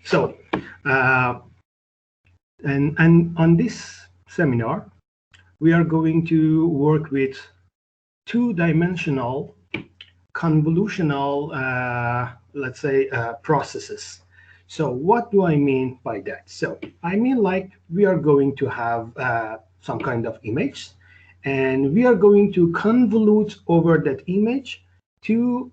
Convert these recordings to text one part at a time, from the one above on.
So, and on this seminar, we are going to work with two-dimensional convolutional, let's say, processes. So what do I mean by that? So I mean, like, we are going to have some kind of image, and we are going to convolute over that image to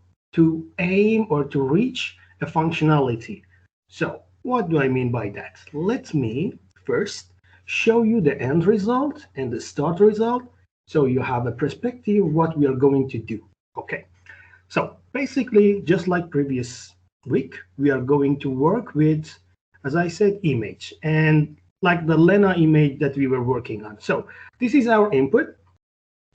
aim or to reach a functionality. So what do I mean by that? Let me first show you the end result and the start result, so you have a perspective what we are going to do. Okay. So basically, just like previous week, we are going to work with, as I said, image, and like the Lena image that we were working on. So this is our input,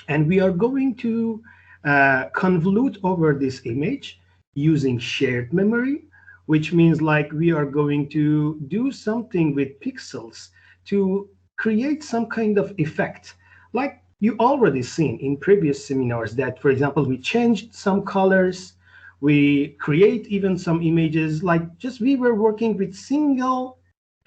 and we are going to convolute over this image using shared memory, which means like we are going to do something with pixels to create some kind of effect. Like you already seen in previous seminars that, for example, we changed some colors, we create even some images, like just we were working with single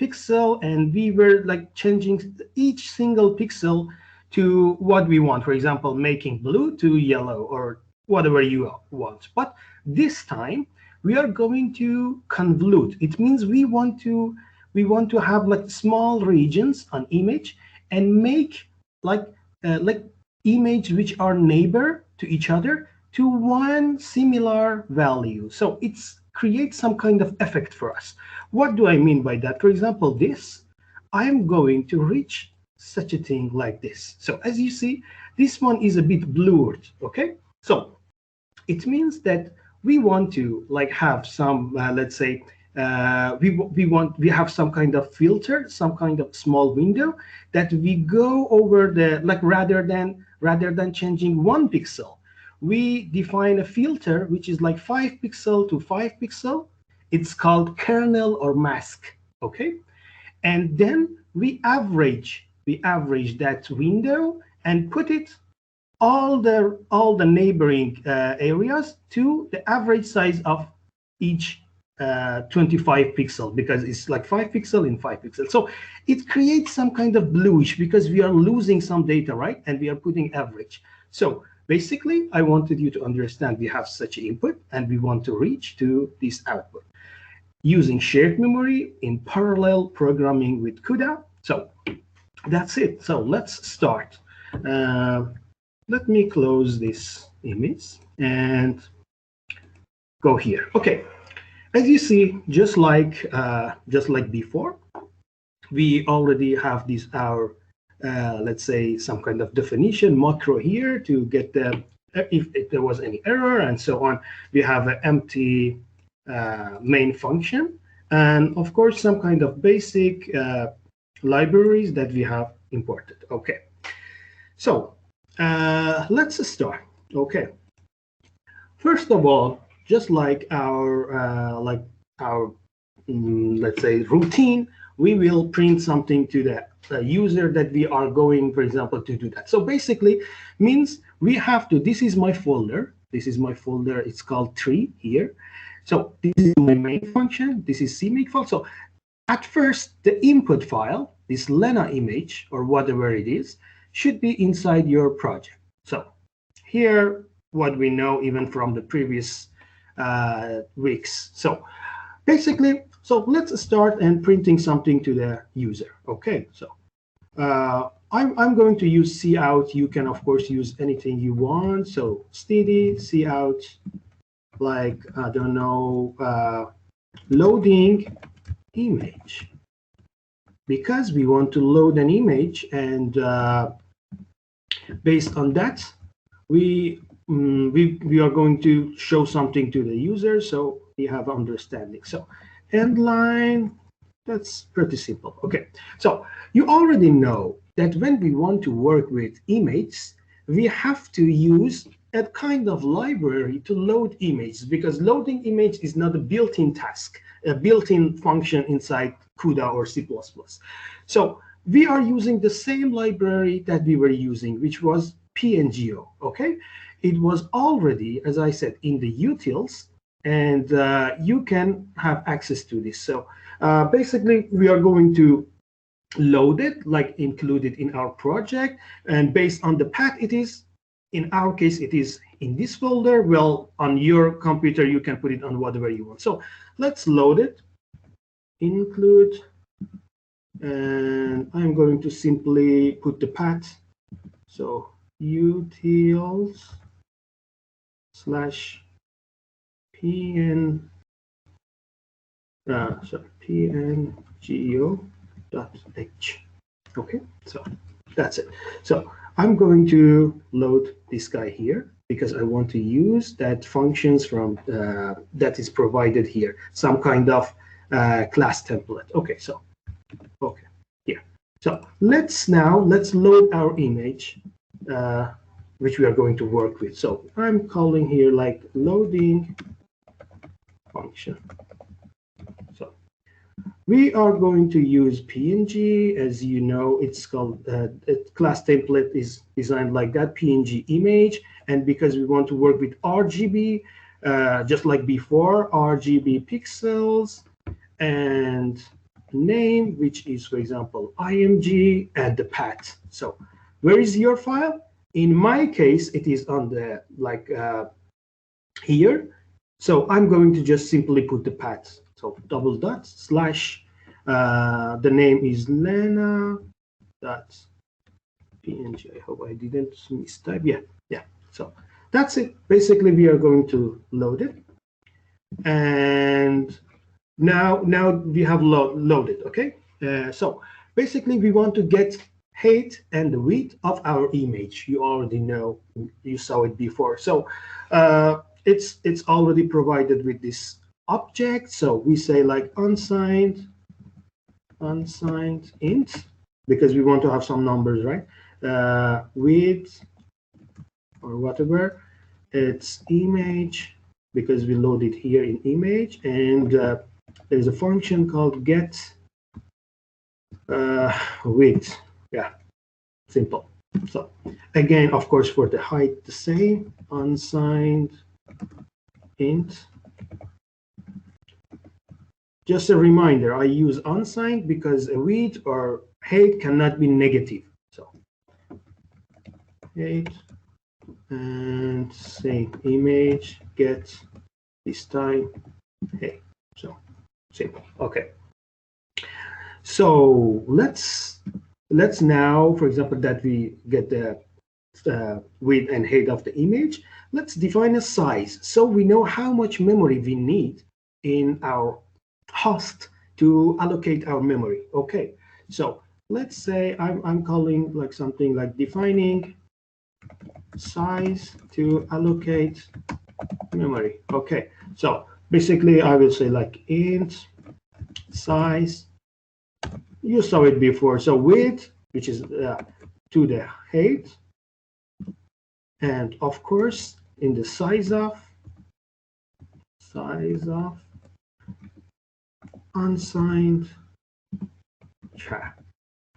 pixel and we were like changing each single pixel to what we want. For example, making blue to yellow or whatever you want. But this time we are going to convolute. It means we want to have like small regions on image and make like image which are neighbor to each other to one similar value. So it's creates some kind of effect for us. What do I mean by that? For example, this, I'm going to reach such a thing like this. So as you see, this one is a bit blurred. Okay, so it means that we want to like have some let's say we have some kind of filter, some kind of small window that we go over the, like, rather than changing 1 pixel, we define a filter which is like 5 pixel to 5 pixel. It's called kernel or mask. Okay, and then we average that window and put it all the neighboring areas to the average size of each 25 pixel, because it's like 5 pixel in 5 pixels. So it creates some kind of bluish because we are losing some data, right? And we are putting average. So basically, I wanted you to understand we have such input and we want to reach to this output using shared memory in parallel programming with Cuda. So that's it. So let's start. Let me close this image and go here. Okay, as you see, just like before, we already have this our let's say some kind of definition macro here to get the if there was any error and so on. We have an empty main function, and of course some kind of basic libraries that we have imported. Okay, so let's start. Okay, first of all, just like our let's say routine, we will print something to the user that we are going, for example, to do that. So basically means we have to, this is my folder, it's called tree here. So this is my main function, this is CMake file. So at first, the input file, this Lena image or whatever it is, should be inside your project. So here, what we know even from the previous weeks. So basically, so let's start and printing something to the user. Okay, so I'm going to use cout. You can of course use anything you want. So steady cout, like I don't know, loading image, because we want to load an image, and based on that, we are going to show something to the user, so we have understanding. So end line, that's pretty simple. Okay, so you already know that when we want to work with images, we have to use a kind of library to load images, because loading image is not a built-in task, a built-in function inside Cuda or C++. So we are using the same library that we were using, which was PNGO. Okay, it was already, as I said, in the utils. and you can have access to this. So basically, we are going to load it, like include it in our project, and based on the path it is, in our case, it is in this folder. Well, on your computer, you can put it on whatever you want. So let's load it, include, and I'm going to simply put the path. So utils slash pn, sorry, pngo.h. Okay, so that's it. So I'm going to load this guy here because I want to use that functions from that is provided here, some kind of class template. Okay, so okay, here. So let's load our image, which we are going to work with. So I'm calling here like loading function. So we are going to use PNG. As you know, it's called class template is designed like that, PNG image. And because we want to work with RGB, just like before, RGB pixels and name, which is, for example, IMG, and the path. So where is your file? In my case, it is on the here. So I'm going to just simply put the path. So double dot slash, the name is Lena dot png. I hope I didn't mistype. Yeah. So that's it. Basically, we are going to load it, and now we have loaded. Okay. So basically, we want to get height and the width of our image. You already know, you saw it before. So it's already provided with this object. So we say like unsigned int, because we want to have some numbers, right? Width or whatever, it's image, because we load it here in image, and there's a function called get width. Yeah, simple. So again, of course, for the height, the same, unsigned int. Just a reminder, I use unsigned because a width or height cannot be negative. So height and same image, get this time height. So simple. Okay. So let's now, for example, that we get the width and height of the image, let's define a size so we know how much memory we need in our host to allocate our memory. Okay, so let's say I'm calling like something like defining size to allocate memory. Okay, so basically I will say like int size. You saw it before. So width, which is to the height, and of course in the size of unsigned char.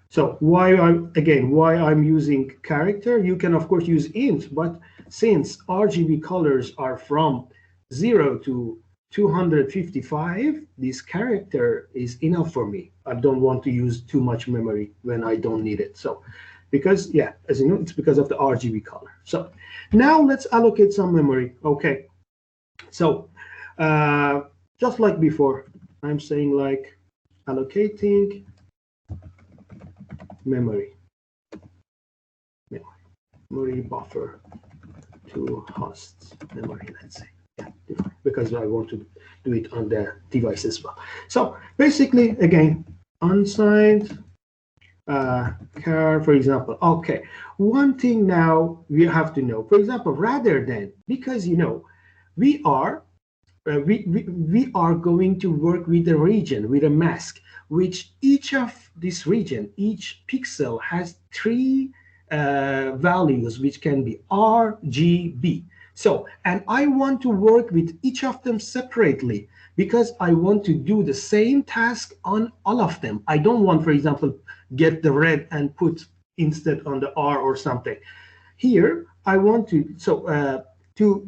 So why I'm using character? You can of course use int, but since RGB colors are from 0 to 255, this character is enough for me. I don't want to use too much memory when I don't need it. So because, yeah, as you know, it's because of the RGB color. So now let's allocate some memory. Okay, so just like before, I'm saying like allocating memory buffer to host memory, let's say. Yeah, because I want to do it on the device as well. So basically, again, unsigned char, for example. Okay, one thing now we have to know, for example, rather than, because you know we are going to work with a region, with a mask, which each of this region, each pixel has 3 values, which can be R, G, B. So, and I want to work with each of them separately because I want to do the same task on all of them. I don't want, for example, get the red and put instead on the R or something. Here, I want to, so to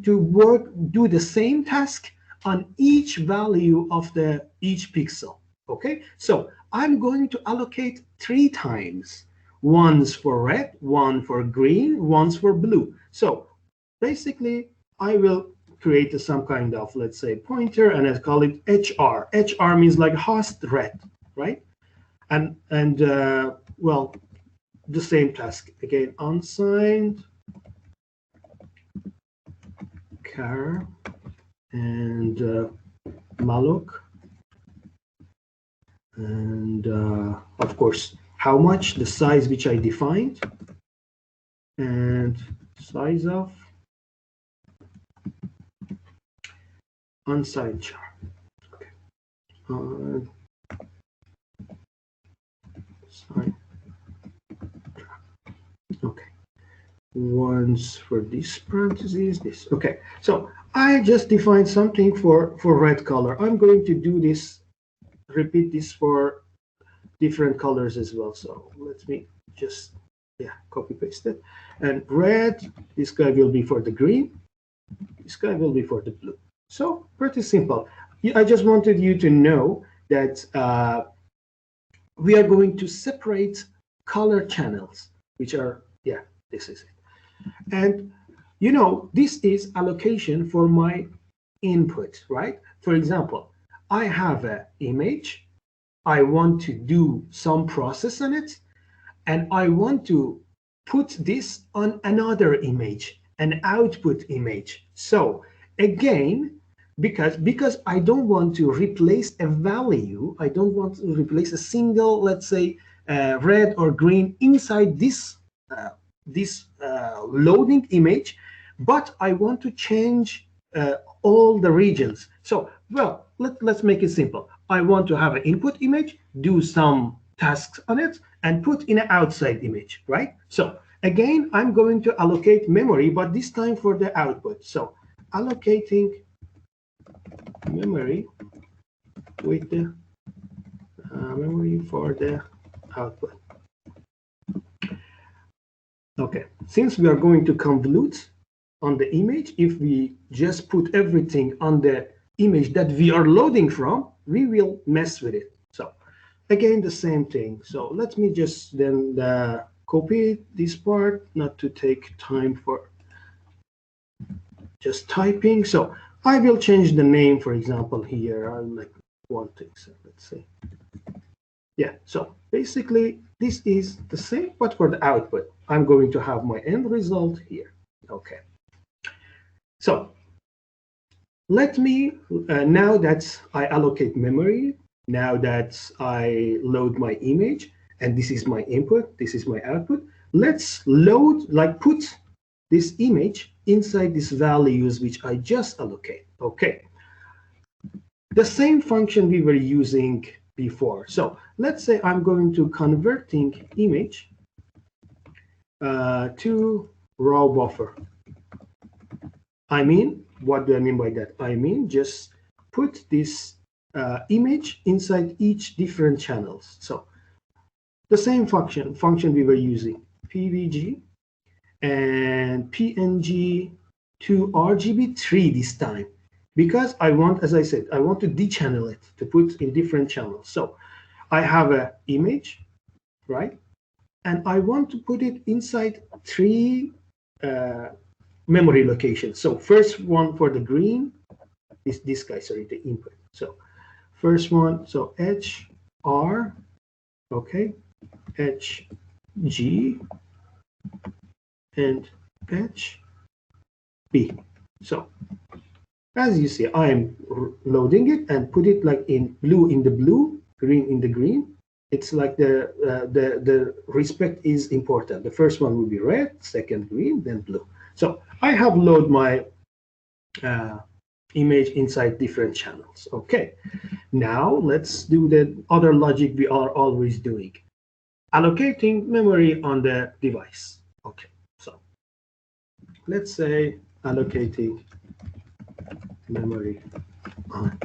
do the same task, on each value of the each pixel. Okay, so I'm going to allocate 3 times. Once for red, one for green, once for blue. So basically, I will create some kind of, let's say, pointer, and I call it HR. HR means like host red, right? And well, the same task again. Unsigned char and malloc, and of course how much, the size which I defined, and size of unsigned char. Okay. Okay. Once for this parentheses, this. Okay. So I just defined something for red color. I'm going to do this, repeat this for different colors as well. So let me just, yeah, copy paste it. And red, this guy will be for the green. This guy will be for the blue. So pretty simple. I just wanted you to know that we are going to separate color channels, which are, yeah, this is it. And you know, this is allocation for my input, right? For example, I have an image. I want to do some process on it, and I want to put this on another image, an output image. So again, because I don't want to replace a value, I don't want to replace a single, let's say, red or green inside this loading image, but I want to change all the regions. So, well, let's make it simple. I want to have an input image, do some tasks on it, and put in an outside image, right? So again, I'm going to allocate memory, but this time for the output. So allocating memory with the memory for the output. Okay, since we are going to convolute on the image, if we just put everything on the image that we are loading from, we will mess with it. So again, the same thing. So let me just then copy this part, not to take time for just typing. So I will change the name, for example, here. I'll like one thing. So let's see. Yeah, so basically this is the same, but for the output. I'm going to have my end result here. Okay. So let me, now that I allocate memory, now that I load my image, and this is my input, this is my output, let's load, like put this image inside these values which I just allocate. Okay. The same function we were using before. So let's say I'm going to converting image to raw buffer. I mean, what do I mean by that? I mean, just put this image inside each different channels. So the same function we were using, PVG and PNG to RGB3 this time, because I want, as I said, I want to dechannel it to put in different channels. So I have an image, right? And I want to put it inside 3 memory locations. So first one for the green is this guy, sorry, the input. So first one, so HR, okay, HG, and HB. So as you see, I'm loading it and put it like in blue in the blue, green in the green. It's like the respect is important. The first one will be red, second green, then blue. So I have loaded my image inside different channels. Okay, now let's do the other logic we are always doing. Allocating memory on the device. Okay, so let's say allocating memory on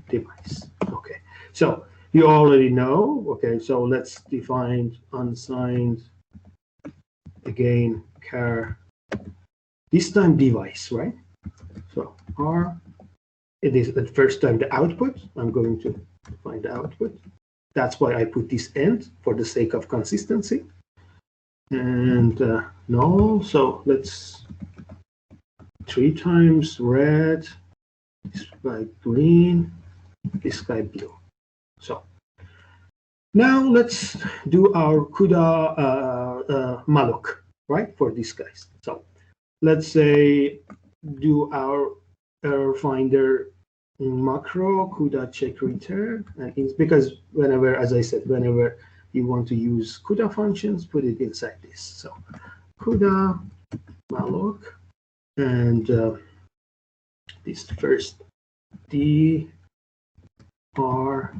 device. Okay, so you already know. Okay, so let's define unsigned again char, this time device, right? So R It is the first time the output. I'm going to find the output. That's why I put this end for the sake of consistency. And no, so let's 3 times red, this guy green, this guy blue. So now let's do our Cuda malloc, right, for these guys. So let's say do our error finder macro Cuda check return, and it's because whenever, as I said, whenever you want to use Cuda functions, put it inside this. So Cuda malloc, and this first D R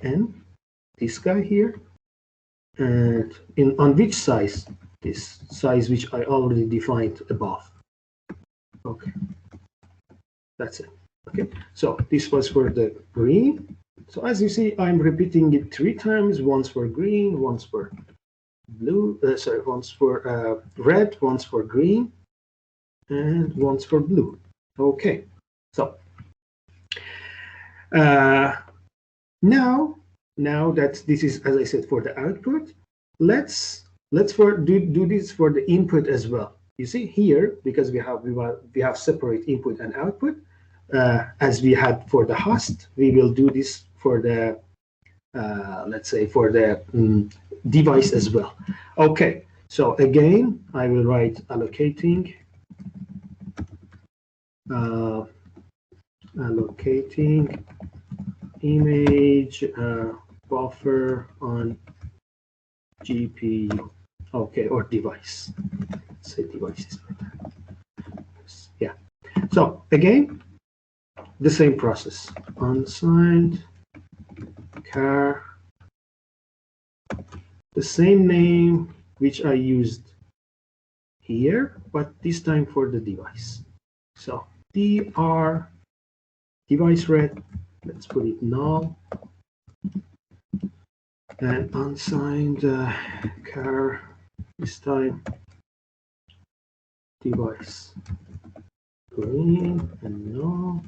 N, this guy here, and on which size? This size which I already defined above. Okay, that's it. Okay, so this was for the green. So as you see, I'm repeating it 3 times, once for green, once for blue, once for red, once for green, and once for blue. Okay, so now that this is, as I said, for the output, let's do this for the input as well. You see here, because we have separate input and output, as we had for the host, we will do this for the let's say for the device as well. Okay, so again, I will write allocating image buffer on GPU. Okay, or device. Let's say devices. Yeah. So again, the same process. Unsigned char, the same name which I used here, but this time for the device. So dr device red, let's put it null, and unsigned char, this time device green and null.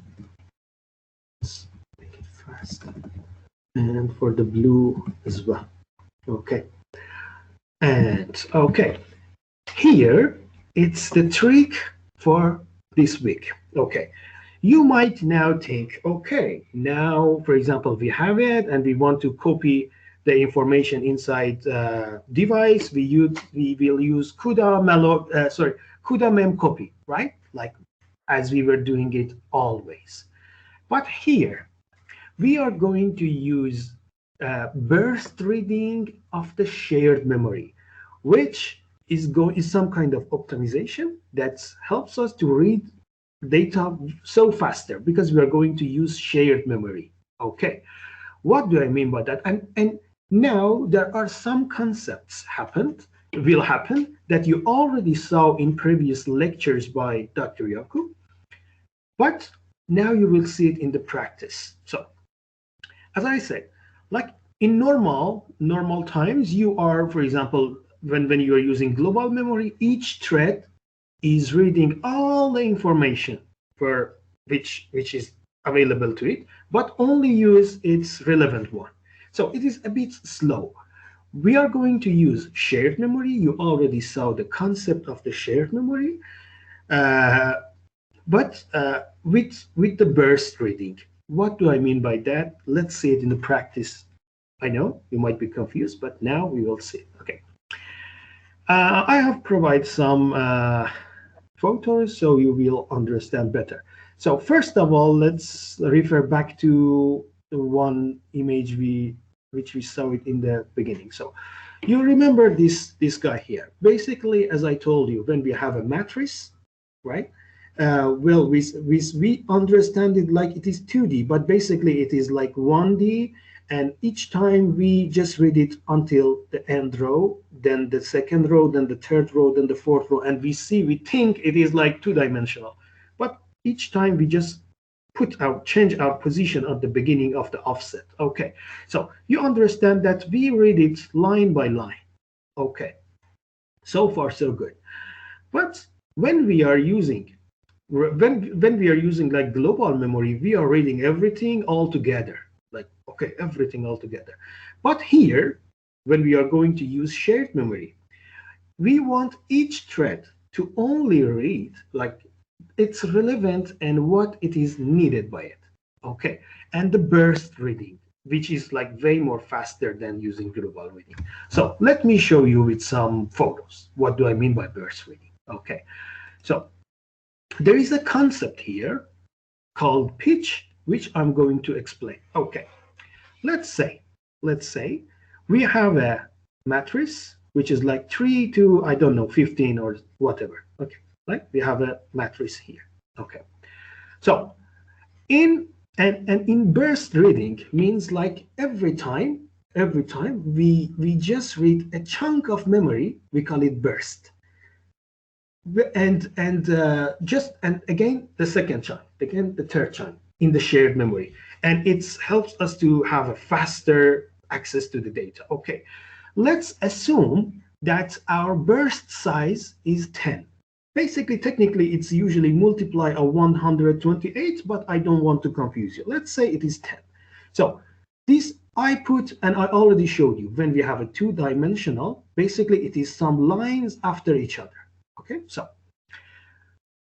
Let's make it fast, and for the blue as well. Okay, and okay, here it's the trick for this week. Okay, you might now think, okay, now for example we have it and we want to copy the information inside device. We will use Cuda Mem Copy, right? Like as we were doing it always. But here we are going to use burst reading of the shared memory, which is some kind of optimization that helps us to read data so faster because we are going to use shared memory. Okay, what do I mean by that? And now there are some concepts will happen that you already saw in previous lectures by Dr. Yakub, but now you will see it in the practice. So as I said, like in normal times, you are, for example, when you are using global memory, each thread is reading all the information for which is available to it, but only use its relevant one. So it is a bit slow. We are going to use shared memory. You already saw the concept of the shared memory, but with the burst reading. What do I mean by that? Let's see it in the practice. I know you might be confused, but now we will see. Okay. I have provided some photos so you will understand better. So first of all, let's refer back to the one image which we saw it in the beginning. So you remember this guy here. Basically, as I told you, when we have a matrix, right? Well, we understand it like it is 2D, but basically it is like 1D, and each time we just read it until the end row, then the second row, then the third row, then the fourth row, and we think it is like 2-dimensional. But each time we just change our position at the beginning of the offset. Okay, so you understand that we read it line by line. Okay, so far so good. But when we are using When we are using like global memory, we are reading everything all together, like okay, everything all together. But here, when we are going to use shared memory, we want each thread to only read like it's relevant and what it is needed by it. Okay, and the burst reading, which is like way more faster than using global reading. So let me show you with some photos. What do I mean by burst reading? Okay, so there is a concept here called pitch, which I'm going to explain. Okay, let's say, let's say we have a matrix which is like 3 to, I don't know, 15 or whatever. Okay, like we have a matrix here. Okay, so in and in burst reading means like every time we just read a chunk of memory, we call it burst. And again the second chunk, again the third chunk in the shared memory, and it helps us to have a faster access to the data. Okay, let's assume that our burst size is 10. Basically, technically it's usually multiply of 128, but I don't want to confuse you. Let's say it is 10. So this I put, and I already showed you, when we have a two-dimensional, basically it is some lines after each other. Okay, so,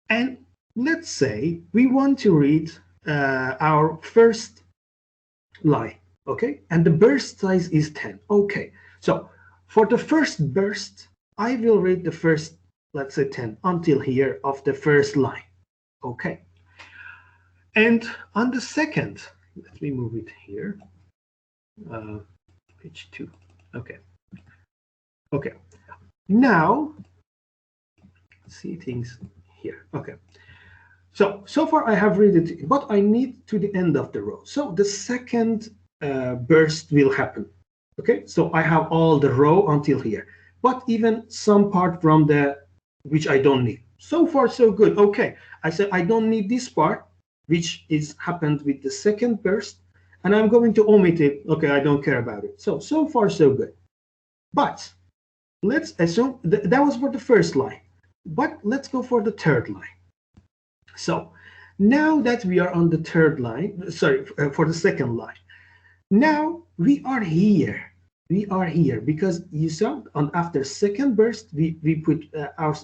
and let's say we want to read our first line, okay, and the burst size is 10. Okay, so for the first burst, I will read the first, let's say 10 until here of the first line. Okay, and on the second, let me move it here, page 2. Okay, okay, now see things here. Okay, so far I have read it, but I need to the end of the row. So the second burst will happen. Okay, so I have all the row until here, but even some part from the which I don't need. So far so good. Okay, I said I don't need this part, which is happened with the second burst, and I'm going to omit it. Okay, I don't care about it. So far so good. But let's assume that was for the first line, but let's go for the third line. So now that we are on the third line, sorry, for the second line, now we are here. We are here because you saw on after second burst, we put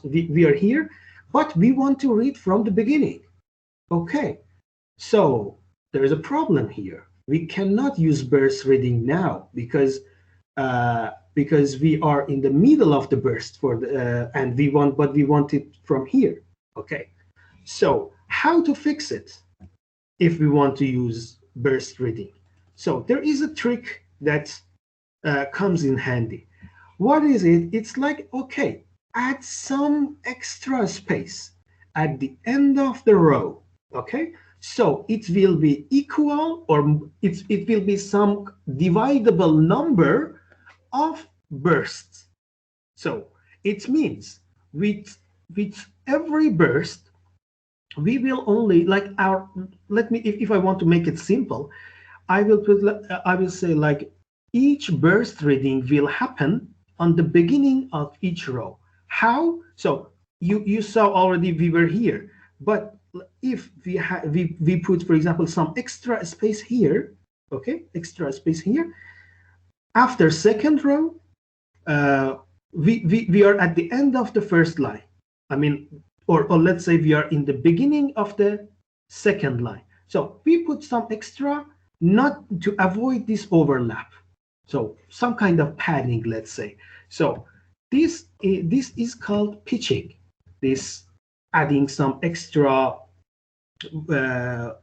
we are here, but we want to read from the beginning. Okay, so there is a problem here. We cannot use burst reading now because we are in the middle of the burst for the and we want it from here. Okay, so how to fix it if we want to use burst reading? So there is a trick that comes in handy. What is it? It's like, okay, add some extra space at the end of the row. Okay, so it will be equal, or it will be some dividable number of bursts. So it means with every burst, we will only like our, let me, if I want to make it simple, I will say like each burst reading will happen on the beginning of each row. How? So you saw already we were here, but if we put, for example, some extra space here, okay, extra space here, after second row, we are at the end of the first line. I mean, or let's say we are in the beginning of the second line. So we put some extra, not to avoid this overlap. So some kind of padding, let's say. So this is called pitching. This adding some extra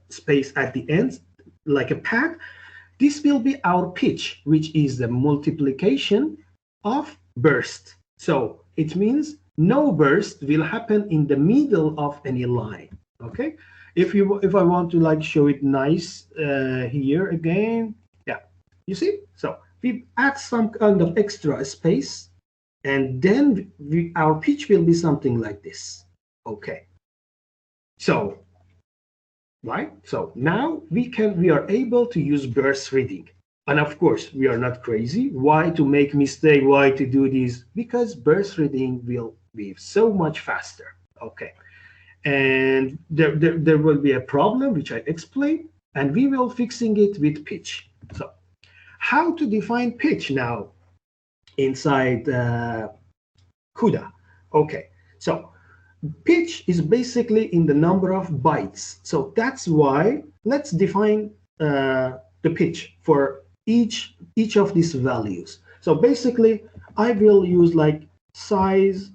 space at the end, like a pad. This will be our pitch, which is the multiplication of burst. So it means no burst will happen in the middle of any line. Okay, if I want to like show it nice here again, yeah, you see. So we add some kind of extra space, and then our pitch will be something like this. Okay, so right, so now we are able to use burst reading. And of course, we are not crazy. Why to make mistake? Why to do this? Because burst reading will be so much faster. Okay. and there will be a problem which I explain, and we will fixing it with pitch. So how to define pitch now inside Cuda? Okay, so pitch is basically in the number of bytes. So that's why let's define the pitch for each of these values. So basically, I will use like size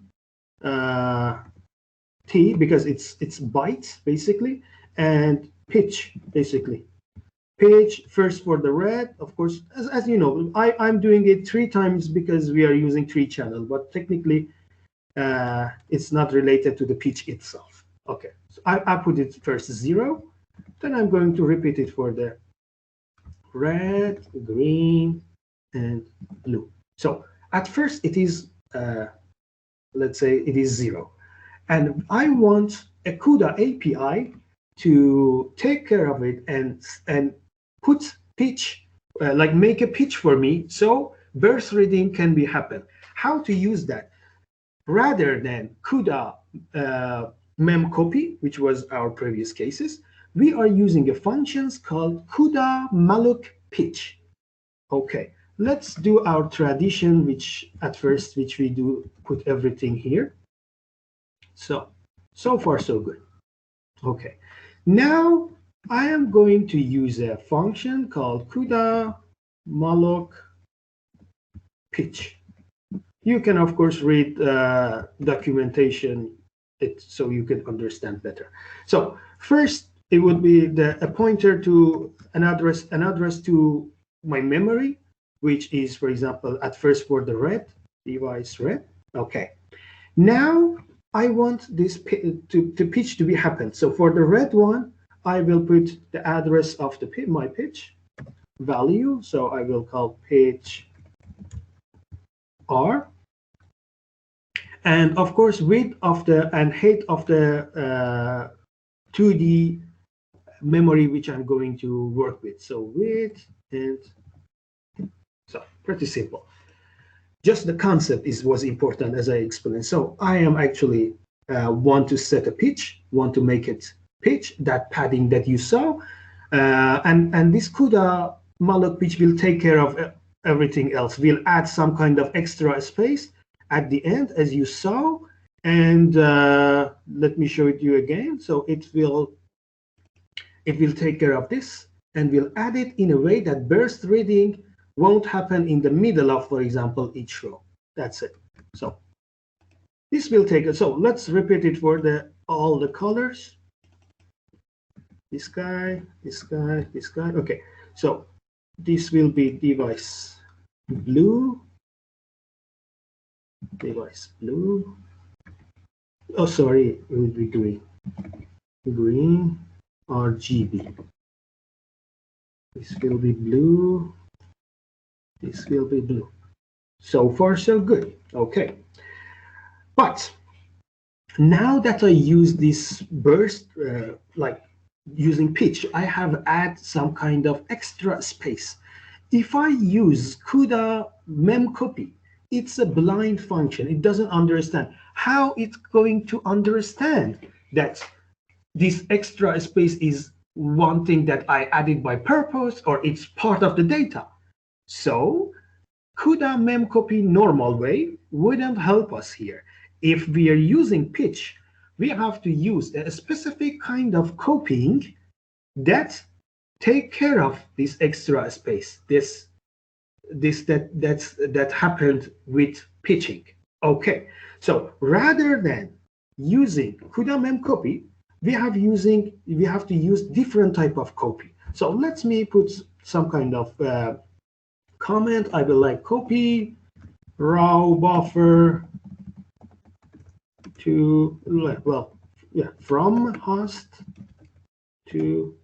t because it's bytes basically, and pitch basically. Pitch first for the red, of course, as you know, I'm doing it 3 times because we are using 3 channel, but technically it's not related to the pitch itself. Okay, so I put it first 0, then I'm going to repeat it for the red, green, and blue. So at first it is, let's say it is 0. And I want a Cuda API to take care of it and put pitch, like make a pitch for me so burst reading can be happen. How to use that? Rather than Cuda Mem Copy, which was our previous cases, we are using a functions called Cuda malloc pitch. Okay, let's do our tradition, which we do put everything here. So far so good. Okay, now I am going to use a function called Cuda malloc pitch. You can, of course, read documentation so you can understand better. So first, it would be a pointer to an address to my memory, which is, for example, at first for the red, device red. Okay. Now I want this to pitch to be happen. So for the red one, I will put the address of my pitch value. So I will call pitch R. And of course, width of and height of the 2D memory which I'm going to work with. So width and so pretty simple. Just the concept was important as I explained. So I am actually want to set a pitch, want to make it pitch, that padding that you saw, and this Cuda malloc pitch will take care of everything else. We'll add some kind of extra space at the end, as you saw, and let me show it to you again. So it will take care of this, and we'll add it in a way that burst reading won't happen in the middle of, for example, each row. That's it. So this will take it. So let's repeat it for all the colors. This guy, this guy, this guy. Okay. So this will be device blue. Device blue. Oh, sorry, it will be green. Green RGB. This will be blue. This will be blue. So far, so good. Okay. But now that I use this burst, like using pitch, I have add some kind of extra space. If I use Cuda Mem Copy, it's a blind function. It doesn't understand. How it's going to understand that this extra space is one thing that I added by purpose or it's part of the data? So Cuda Mem Copy normal way wouldn't help us here. If we are using pitch, we have to use a specific kind of copying that take care of this extra space, that happened with pitching. Okay, so rather than using Cuda Mem Copy, we have to use different type of copy. So let me put some kind of comment. I will like copy raw buffer to, well, yeah, from host to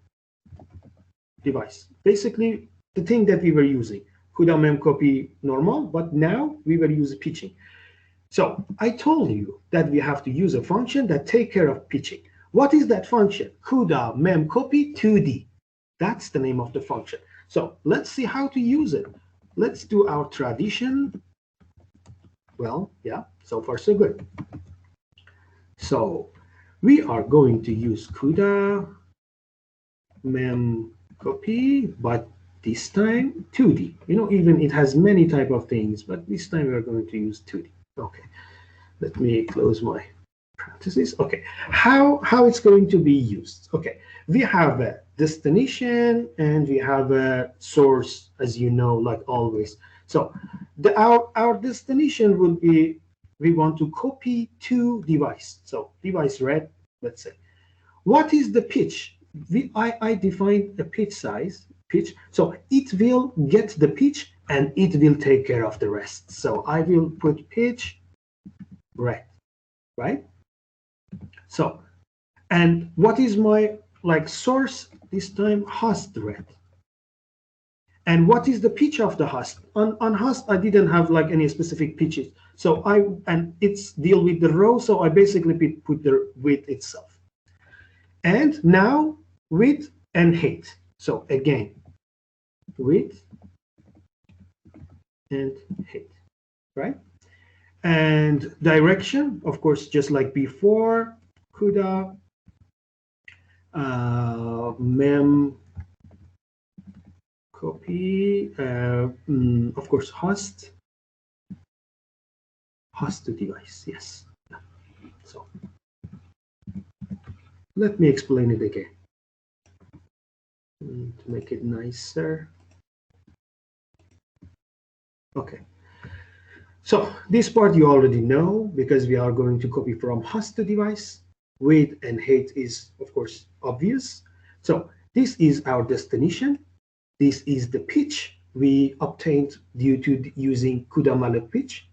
device. Basically, the thing that we were using, Cuda Mem Copy normal, but now we will use pitching. So I told you that we have to use a function that take care of pitching. What is that function? Cuda Mem Copy 2D. That's the name of the function. So let's see how to use it. Let's do our tradition. Well, yeah, so far so good. So we are going to use Cuda Mem Copy, but this time 2D. Even it has many type of things, but this time we are going to use 2D. Okay, let me close my parentheses. Okay, how it's going to be used? Okay, we have a destination and we have a source, as you know, like always. So our destination will be, we want to copy to device. So device read, let's say. What is the pitch? I defined a pitch size, pitch. So it will get the pitch and it will take care of the rest. So I will put pitch red, right? So, and what is my source this time? Host red. And what is the pitch of the host? On host, I didn't have like any specific pitches. So and it's deal with the row. So I basically put the width itself. And now width and height. So again, width and height, right? And direction, of course, just like before, Cuda Mem Copy, of course, host to device, yes. So let me explain it again to make it nicer. Okay. So this part you already know because we are going to copy from host to device. Width and height is, of course, obvious. So this is our destination. This is the pitch we obtained due to using Cuda malloc pitch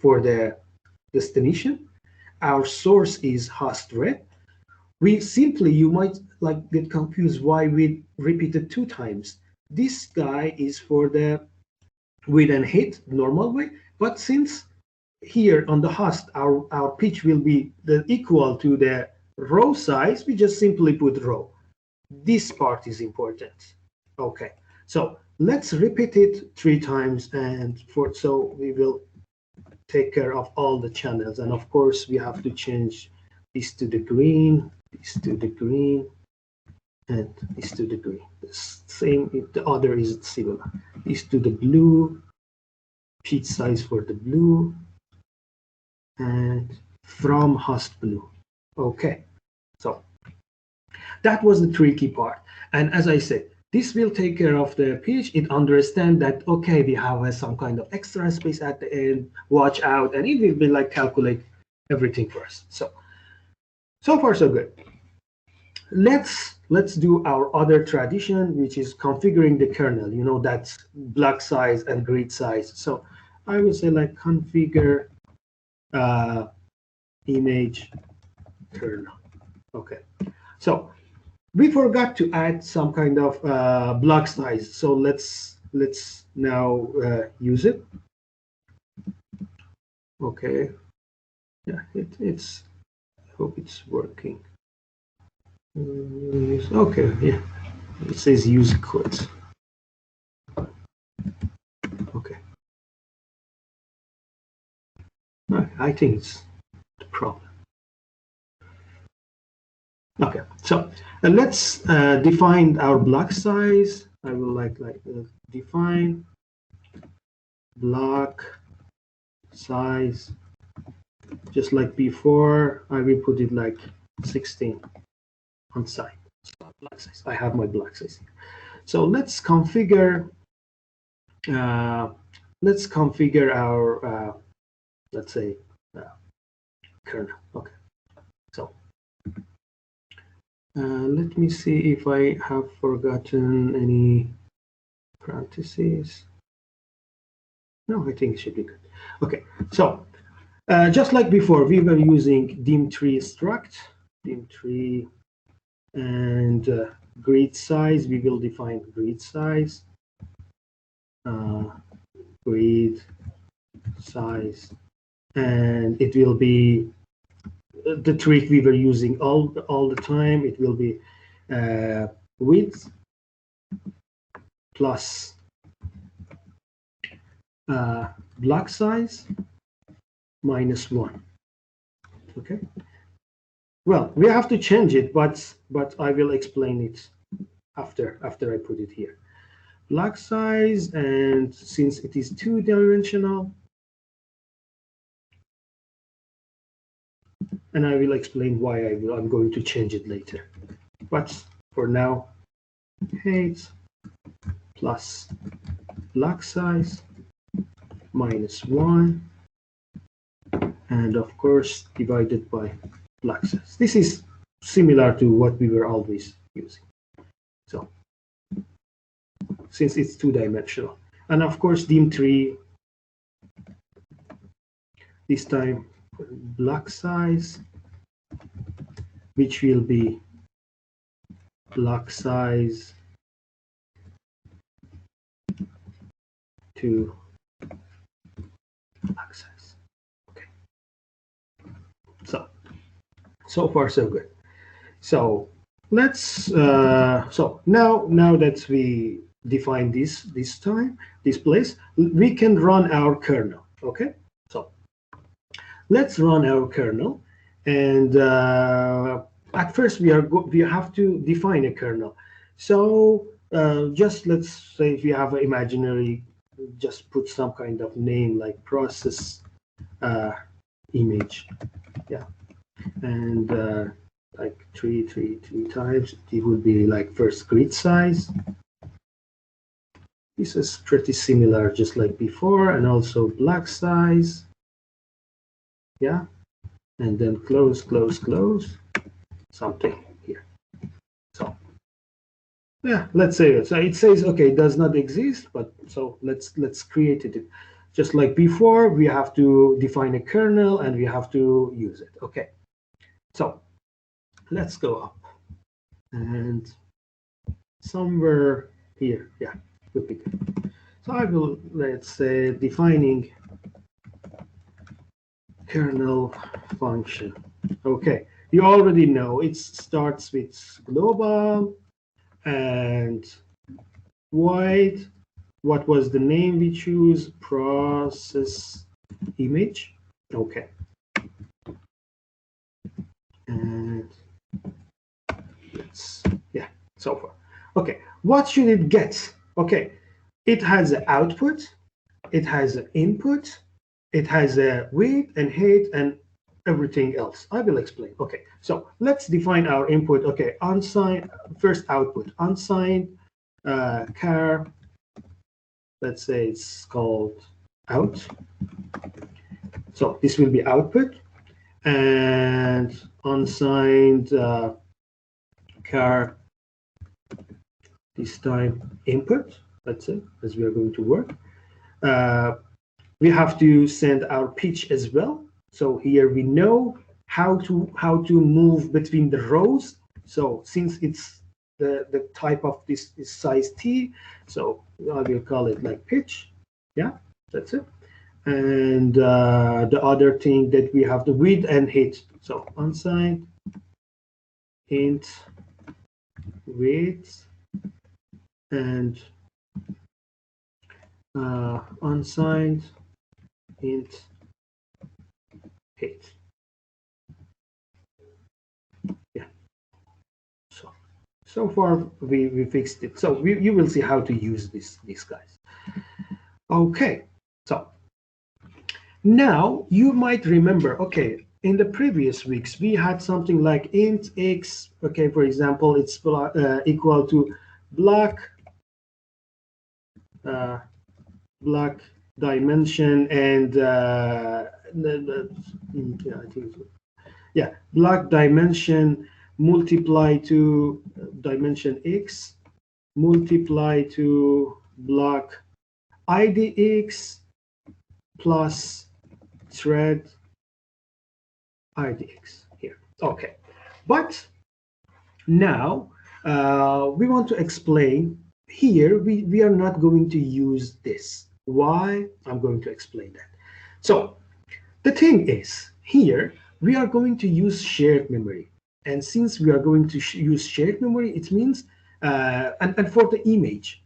for the destination. Our source is host red. We simply, you might get confused why we repeated 2 times. This guy is for the width and height normal way, but since here on the host our pitch will be equal to the row size, we just simply put row. This part is important. Okay, so let's repeat it 3 times, and so we will take care of all the channels. And of course we have to change this to the green, this to the green, and this to the green. The same if the other is similar. This to the blue, pitch size for the blue, and from host blue. Okay, so that was the tricky part. And as I said, this will take care of the pitch. It understands that, okay, we have some kind of extra space at the end, watch out, and it will be calculate everything for us. So far so good. Let's do our other tradition, which is configuring the kernel. That's block size and grid size. So I will say configure image kernel. Okay, so we forgot to add some kind of block size. So let's now use it. Okay, yeah, it's. I hope it's working. Okay, yeah, it says use quotes. Okay, I think it's the problem. Okay, so let's define our block size. I will define block size just like before. I will put it 16 on side. Block size. I have my block size here. So let's configure. Our let's say kernel. Okay. So let me see if I have forgotten any parentheses. No, I think it should be good. Okay, so just like before, we were using dim3 struct, dim3, and grid size. We will define grid size, grid size, and it will be the trick we were using all the time. It will be width plus block size minus 1. Okay, well, we have to change it, but I will explain it after I put it here. Block size, and since it is two-dimensional, and I will explain why I'm going to change it later. But for now, height plus block size minus 1, and of course divided by block size. This is similar to what we were always using. So since it's two-dimensional, and of course dim3, this time block size, which will be block size to block size. Okay. So far so good. So let's so now that we define this place, we can run our kernel. Okay. So let's run our kernel, and at first we have to define a kernel. So just let's say if you have an imaginary, just put some kind of name like process image, yeah, and like three times. It would be like first grid size. This is pretty similar, just like before, and also block size. Yeah, and then close, something here. So yeah, let's say it. So it says okay, it does not exist, but so let's create it. Just like before, we have to define a kernel and we have to use it. Okay, so let's go up, and somewhere here, yeah, would be good. So I will, let's say, defining kernel function. Okay, you already know it starts with global and void. What was the name we choose? Process image. Okay, and let's, yeah, so far. Okay, what should it get? Okay, it has an output, it has an input, it has a width and height and everything else. I will explain. Okay, so let's define our input. Okay, unsigned, first output, unsigned char, let's say it's called out. So this will be output, and unsigned char, this time input, let's say, as we are going to work. We have to send our pitch as well. So here we know how to move between the rows. So since it's the type of this is size T, so I will call it like pitch. Yeah, that's it. And the other thing that we have the width and height. So unsigned int width and unsigned int height. Yeah. So far we fixed it. So you will see how to use these guys. Okay. So now you might remember. Okay, in the previous weeks we had something like int x. Okay, for example, it's equal to block dimension and block dimension multiply to dimension x multiply to block idx plus thread idx here. Okay, but now we want to explain here. We are not going to use this. Why? I'm going to explain that. So the thing is, here we are going to use shared memory, and since we are going to use shared memory, it means and for the image,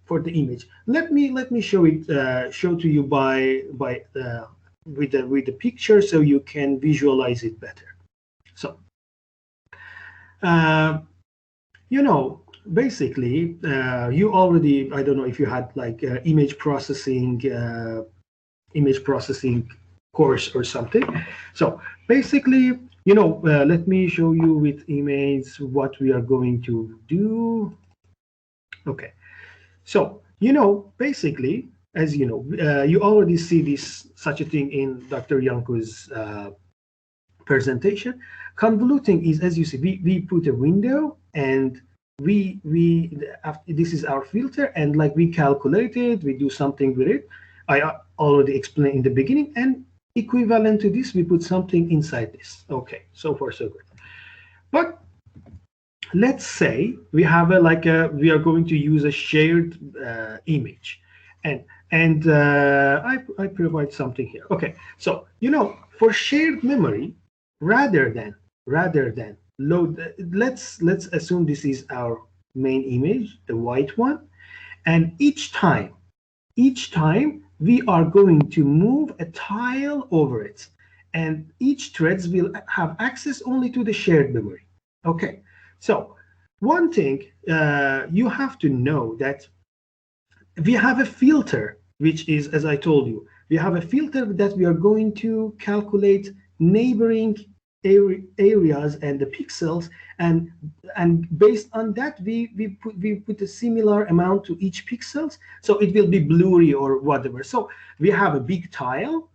let me show it show to you by with the picture so you can visualize it better. So Uh, basically, you already, I don't know if you had like image processing course or something. So basically, let me show you with image what we are going to do. Okay. So, basically, as you know, you already see this such a thing in Dr. Yanko's presentation. Convoluting is, as you see, we put a window and this is our filter, and like we calculate it, we do something with it. I already explained in the beginning, and equivalent to this, we put something inside this. Okay, so far so good. But let's say we have we are going to use a shared image, and I provide something here. Okay, so for shared memory, rather than load, let's assume this is our main image, the white one, and each time we are going to move a tile over it, and each threads will have access only to the shared memory. Okay, so one thing you have to know that we have a filter, which is, as I told you, we have a filter that we are going to calculate neighboring areas and the pixels, and based on that we put a similar amount to each pixels, so it will be blurry or whatever. So we have a big tile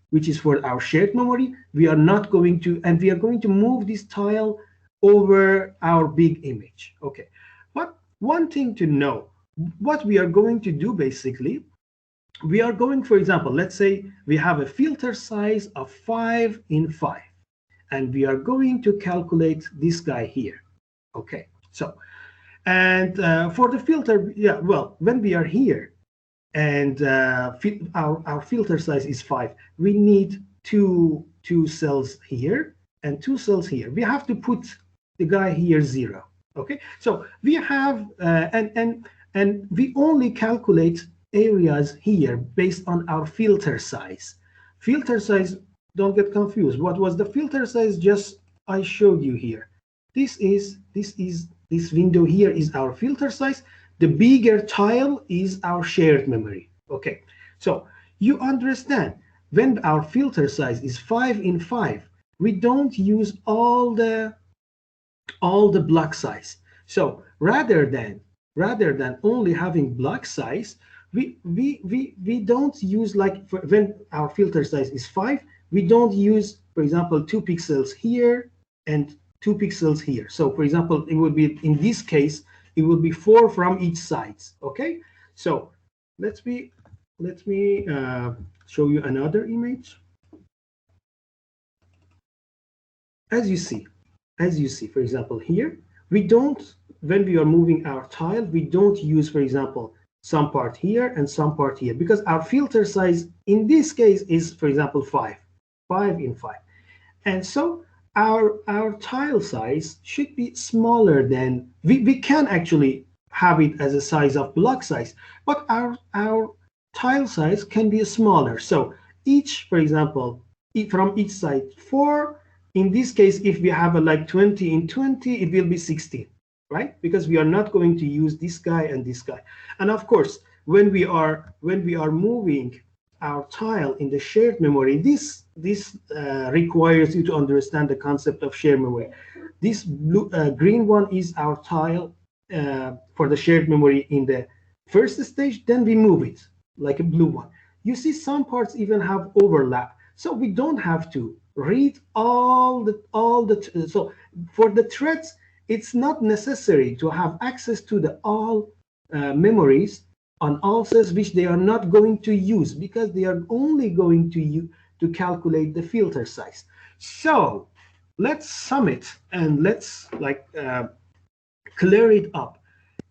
which is for our shared memory. We are not going to, and we are going to move this tile over our big image. Okay, but one thing to know, what we are going to do basically, we are going, for example, let's say we have a filter size of 5 in 5, and we are going to calculate this guy here. Okay, so, and for the filter, yeah, well, when we are here and our filter size is 5, we need two cells here and 2 cells here. We have to put the guy here 0. Okay, so we have and we only calculate areas here based on our filter size. Filter size, don't get confused. What was the filter size? Just I showed you here. This window here is our filter size. The bigger tile is our shared memory. Okay, so you understand, when our filter size is 5 in 5, we don't use all the block size. So rather than only having block size, we don't use, like, when our filter size is 5, we don't use, for example, 2 pixels here and 2 pixels here. So for example, it would be, in this case, it would be 4 from each sides. Okay, so let me show you another image. As you see, for example, here, we don't, when we are moving our tile, we don't use, for example, some part here and some part here, because our filter size in this case is, for example, 5 in 5. And so our tile size should be smaller than, we can actually have it as a size of block size, but our tile size can be smaller. So each, for example, from each side 4. In this case, if we have a like 20 in 20, it will be 16, right? Because we are not going to use this guy and this guy. And of course, when we are moving our tile in the shared memory, this requires you to understand the concept of shared memory. This green one is our tile for the shared memory in the first stage. Then we move it like a blue one. You see some parts even have overlap, so we don't have to read all the so for the threads, it's not necessary to have access to the all memories on all cells which they are not going to use, because they are only going to calculate the filter size. So let's sum it and let's clear it up.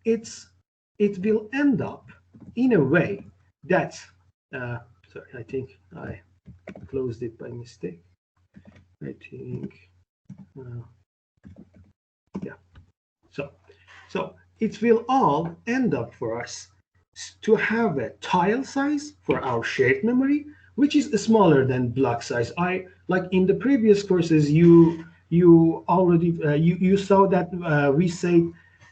It will end up in a way that sorry, I think I closed it by mistake. I think yeah. So it will all end up for us to have a tile size for our shared memory, which is smaller than block size. I, like in the previous courses, you you already you saw that we say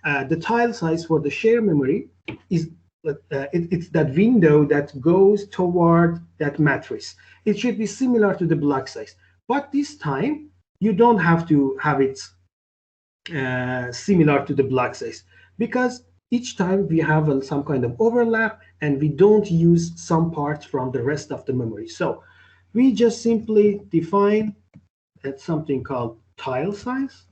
the tile size for the share memory is it's that window that goes toward that matrix. It should be similar to the block size, but this time you don't have to have it similar to the block size, because each time we have some kind of overlap and we don't use some parts from the rest of the memory. So we just simply define something called tile size.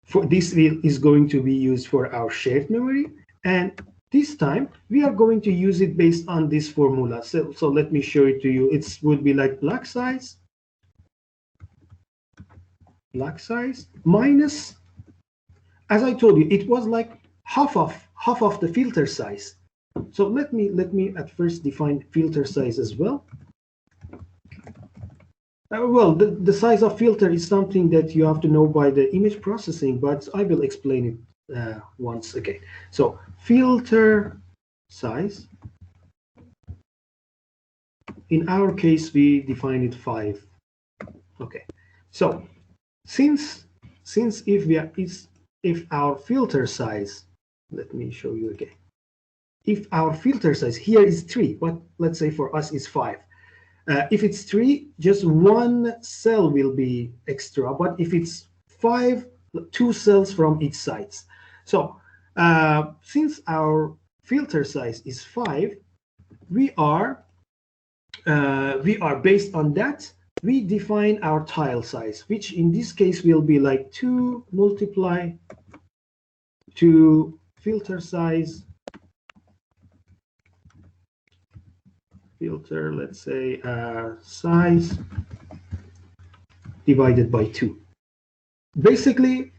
For this is going to be used for our shared memory, and this time we are going to use it based on this formula. So let me show it to you. It would be like block size minus, as I told you, it was like half of the filter size. So let me at first define filter size as well. Well, the size of filter is something that you have to know by the image processing, but I will explain it once again. So filter size, in our case, we define it 5. Okay, so since if our filter size, let me show you again. If our filter size here is 3, but let's say for us is 5. If it's 3, just one cell will be extra, but if it's 5, 2 cells from each side. So since our filter size is 5, we are based on that, we define our tile size, which in this case will be like 2 multiply to filter size, filter, let's say size divided by 2. Basically,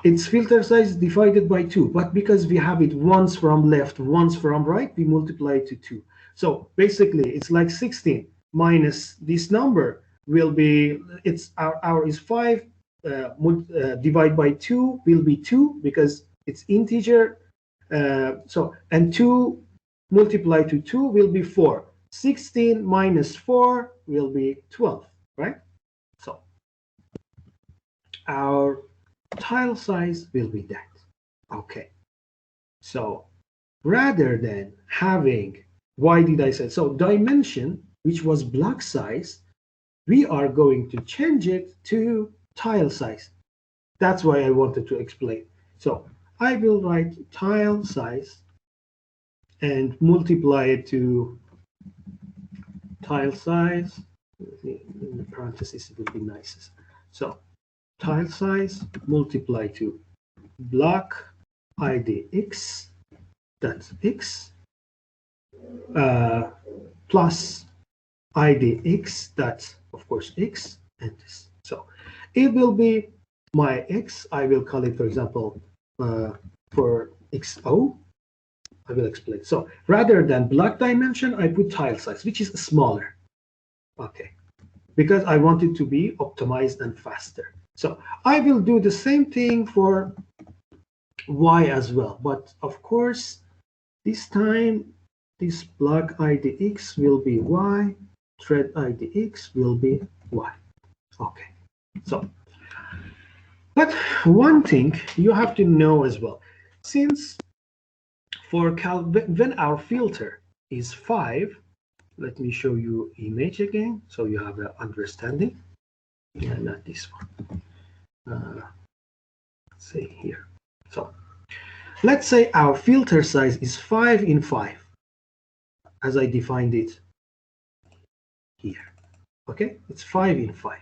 it's filter size divided by 2, but because we have it once from left, once from right, we multiply it to 2. So basically, it's like 16 minus this number will be, it's our is 5, divide by 2 will be 2 because it's integer. So, and 2 multiplied to 2 will be 4. 16 minus 4 will be 12, right? So our tile size will be that. Okay. So rather than having, why did I say? So dimension, which was block size, we are going to change it to tile size. That's why I wanted to explain. So I will write tile size and multiply it to tile size. In the parentheses, it would be nicest. So tile size multiply to block ID x, that's x, plus ID x, that's of course x, and this. So it will be my x, I will call it, for example, for XO, I will explain. So rather than block dimension, I put tile size, which is smaller. Okay, because I want it to be optimized and faster. So I will do the same thing for Y as well. But of course, this time, this block IDX will be Y, thread IDX will be Y. Okay, so, but one thing you have to know as well, since for when our filter is 5, let me show you image again so you have an understanding. Yeah, not this one. Let's say here. So let's say our filter size is 5 in 5, as I defined it here. Okay, it's 5 in 5.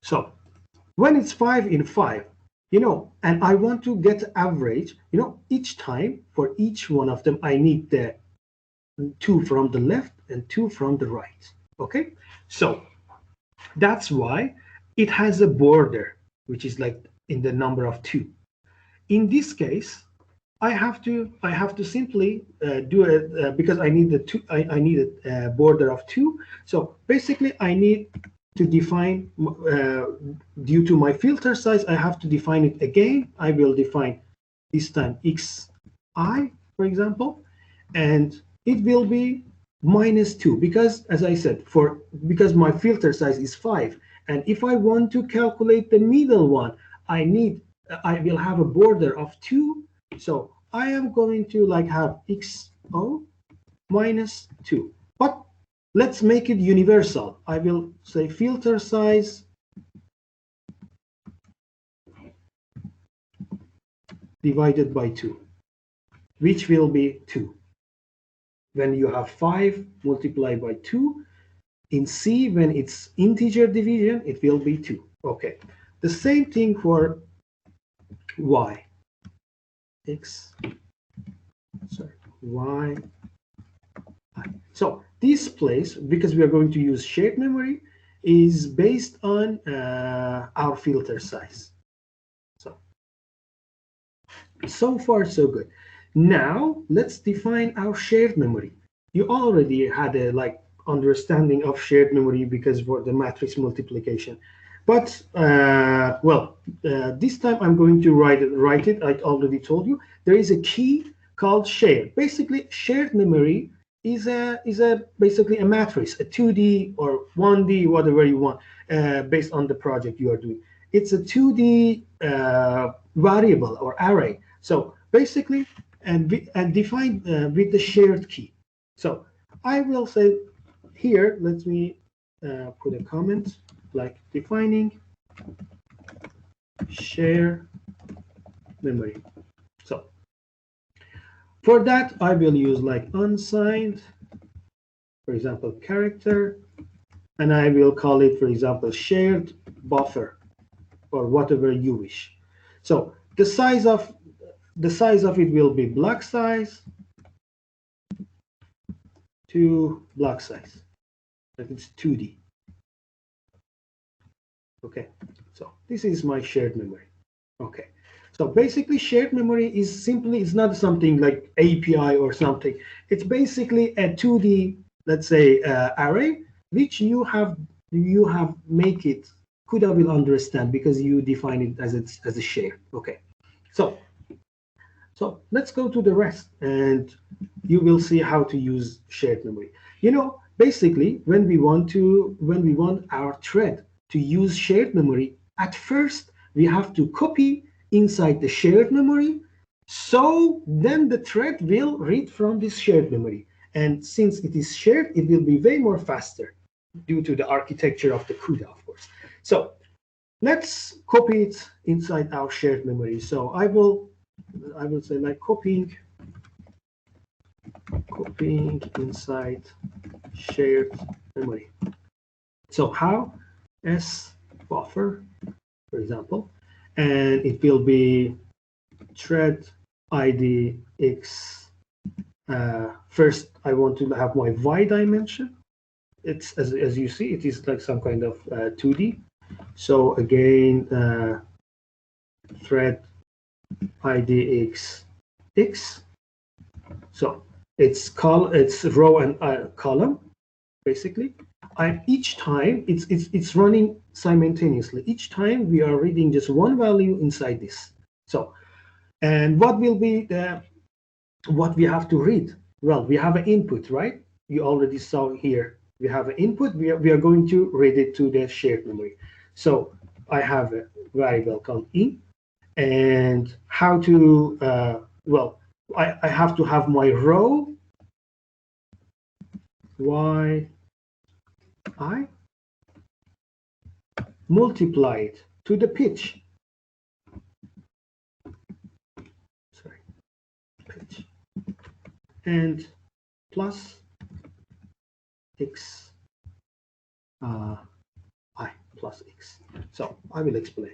So when it's 5 in 5, you know, and I want to get average, you know, each time for each one of them, I need the 2 from the left and 2 from the right. Okay, so that's why it has a border, which is like in the number of 2. In this case, I have to simply do it because I need the 2. I need a border of 2. So basically, I need to define due to my filter size. I have to define it again. I will define this time xi, for example, and it will be -2, because as I said, because my filter size is 5, and if I want to calculate the middle one, I will have a border of 2. So I am going to like have XO -2. But let's make it universal. I will say filter size divided by 2, which will be 2. When you have 5 multiplied by 2, in C, when it's integer division, it will be 2. Okay. The same thing for Y. Y. So this place, because we are going to use shared memory, is based on our filter size. So far, so good. Now let's define our shared memory. You already had a understanding of shared memory because for the matrix multiplication. But this time I'm going to write it. I already told you there is a key called shared. Basically, shared memory is basically a matrix, a 2D or 1D, whatever you want, based on the project you are doing. It's a 2D variable or array. So basically, and defined with the shared key. So I will say here, let me put a comment like defining share memory. So for that, I will use like unsigned, for example, character, and I will call it, for example, shared buffer or whatever you wish. So the size of it will be block size to block size. Like it's 2D. Okay, so this is my shared memory. Okay, so basically shared memory is simply, it's not something like API or something. It's basically a 2D, let's say, array, which you have make it, Cuda will understand because you define it as a share. Okay, so let's go to the rest, and you will see how to use shared memory. Basically, when we want our thread to use shared memory, at first we have to copy inside the shared memory. So then the thread will read from this shared memory. And since it is shared, it will be way more faster due to the architecture of the CUDA, of course. So let's copy it inside our shared memory. So I will say like copying inside shared memory. So how? S buffer, for example, and it will be thread ID X. First, I want to have my Y dimension. It's as you see, it is like some kind of 2D. So again, thread ID X. So it's row and column, basically. And each time it's running simultaneously. Each time we are reading just one value inside this. So, and what will be what we have to read? Well, we have an input, right? You already saw here. We have an input. We are going to read it to the shared memory. So I have a variable called in, and how to I have to have my row y I multiply it to the pitch. Sorry, pitch, and plus x I plus x. So I will explain.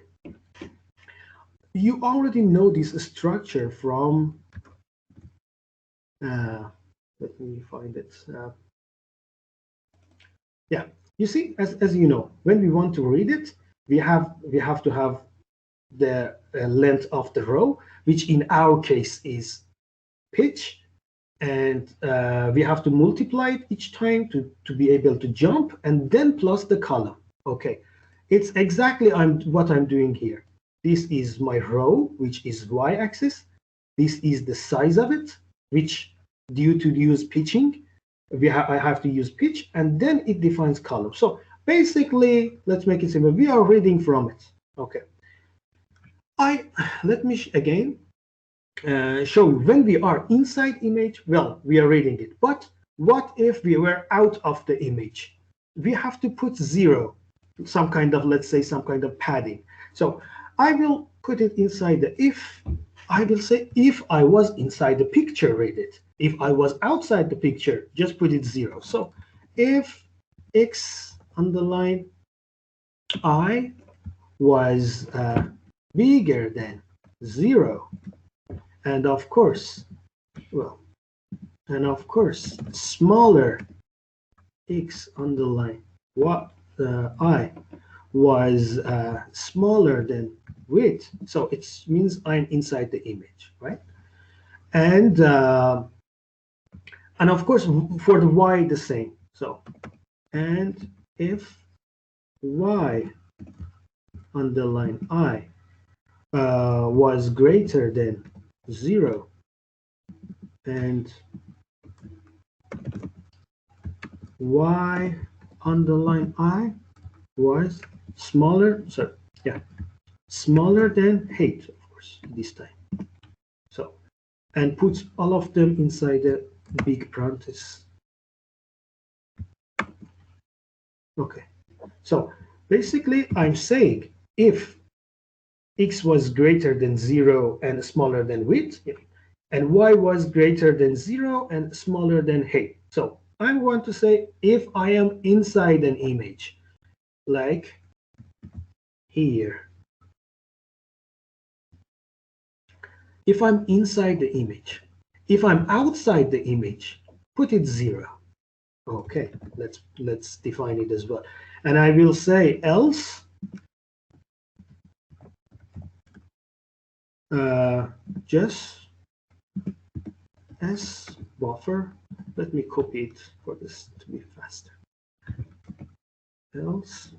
You already know this structure from. Let me find it. Yeah, you see, as you know, when we want to read it, we have to have the length of the row, which in our case is pitch, and we have to multiply it each time to be able to jump, and then plus the column. Okay, it's exactly what I'm doing here. This is my row, which is y-axis. This is the size of it, which due to use pitching, I have to use pitch, and then it defines column. So basically, let's make it simple. We are reading from it. Okay. Let me again show you when we are inside image. Well, we are reading it. But what if we were out of the image? We have to put 0, some kind of, let's say, some kind of padding. So I will put it inside the if. I will say if I was inside the picture, read it. If I was outside the picture, just put it 0. So if x underline I was bigger than 0, and of course, well, and of course, smaller x underline what I was smaller than width, so it means I'm inside the image, right? And of course for the y the same. So and if y underline I was greater than 0 and y underline I was smaller, so yeah, smaller than 8, of course, this time. So, and puts all of them inside the big parenthesis. Okay, so basically I'm saying if x was greater than 0 and smaller than width, and y was greater than 0 and smaller than height. So I want to say if I am inside an image, like here. If I'm inside the image, if I'm outside the image, put it 0. Okay, let's define it as well. And I will say else just as buffer. Let me copy it for this to be faster. Else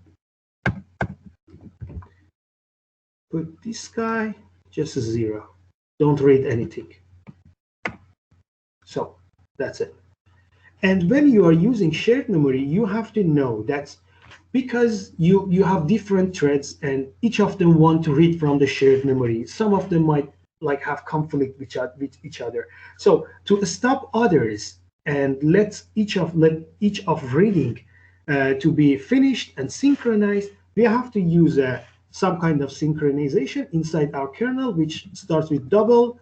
put this guy just 0. Don't read anything. So that's it. And when you are using shared memory, you have to know that because you have different threads and each of them want to read from the shared memory, some of them might like have conflict with each other. So to stop others and let each of reading to be finished and synchronized, we have to use some kind of synchronization inside our kernel, which starts with double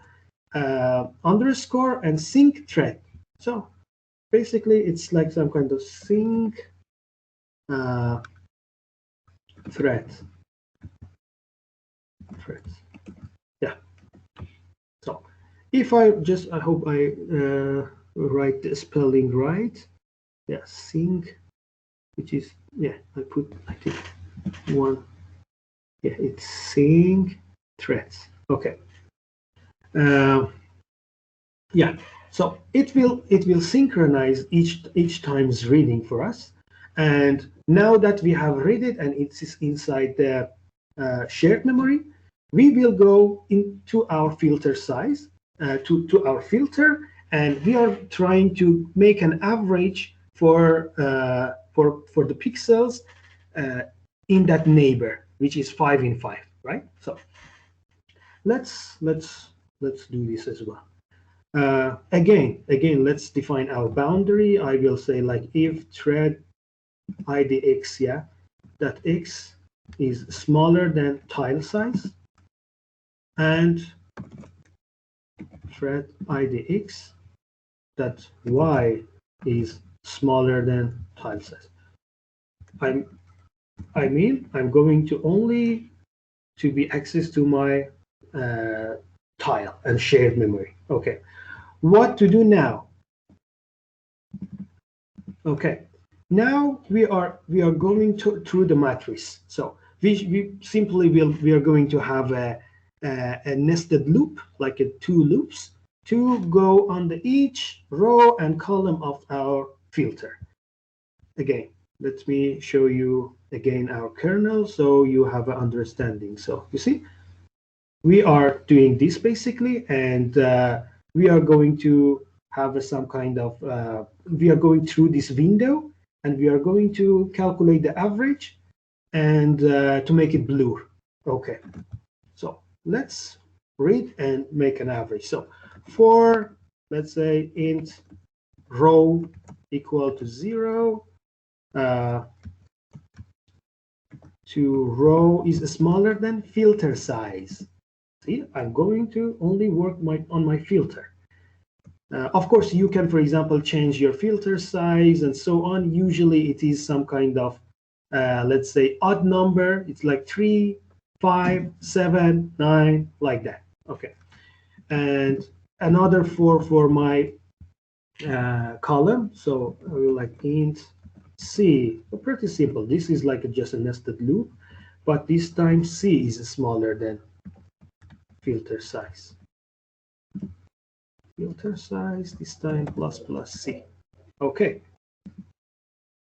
underscore and sync thread. So basically, it's like some kind of sync thread. Yeah. So if I hope I write the spelling right. Yeah, sync, which is, yeah, I think one. Yeah, it's sync threads. Okay. Yeah. So it will synchronize each time's reading for us. And now that we have read it and it is inside the shared memory, we will go into our filter size, to our filter, and we are trying to make an average for the pixels in that neighbor, which is 5 in 5, right? So let's do this as well. Again, let's define our boundary. I will say like if thread idx, yeah, that x is smaller than tile size, and thread idx that y is smaller than tile size. I mean, I'm going to only to be access to my tile and shared memory. Okay. What to do now? Okay, now we are going through the matrix. So we simply we are going to have a nested loop, like two loops, to go on each row and column of our filter. Again, let me show you again our kernel so you have an understanding. So you see, we are doing this basically, and we are going to have some kind of, we are going through this window and we are going to calculate the average and to make it blur. Okay, so let's read and make an average. So for, let's say, int row equal to 0, to row is smaller than filter size. See, I'm going to only work on my filter. Of course, you can, for example, change your filter size and so on. Usually it is some kind of, let's say, odd number. It's like 3, 5, 7, 9, like that. Okay. And another for my column. So I will like int C. Pretty simple. This is like just a nested loop, but this time C is smaller than filter size. Filter size, this time plus C. Okay.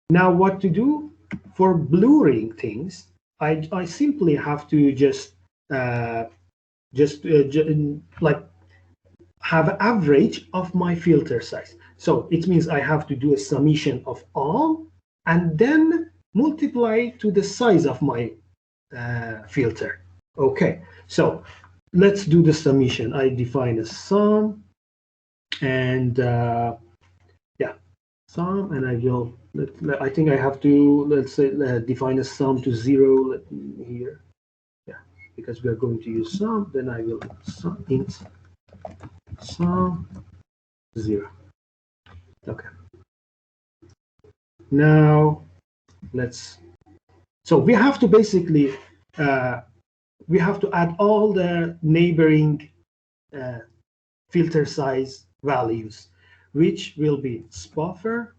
Now what to do? For blurring things, I simply have to just like have an average of my filter size. So it means I have to do a summation of all and then multiply to the size of my filter. Okay, so let's do the summation. I define a sum and yeah, sum, and I will, I think I have to, let's say, define a sum to 0 let me here. Yeah, because we are going to use sum, then I will sum int sum 0. Okay. Now let's, so we have to basically we have to add all the neighboring filter size values, which will be spuffer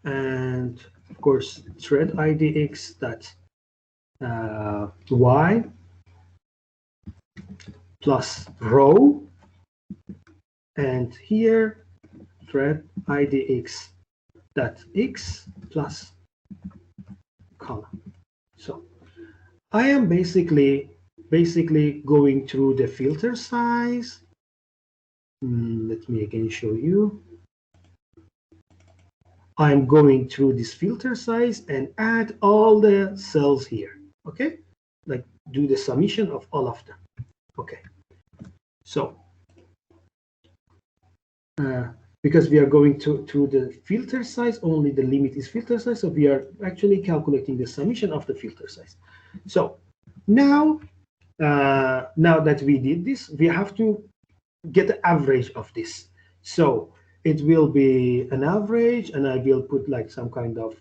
and of course thread idx that y plus row, and here thread idx that x plus column. So I am basically going through the filter size. Let me again show you. I'm going through this filter size and add all the cells here. Okay, like do the summation of all of them. Okay, so because we are going to the filter size, only the limit is filter size, so we are actually calculating the summation of the filter size. So now now that we did this, we have to get the average of this. So it will be an average, and I will put like some kind of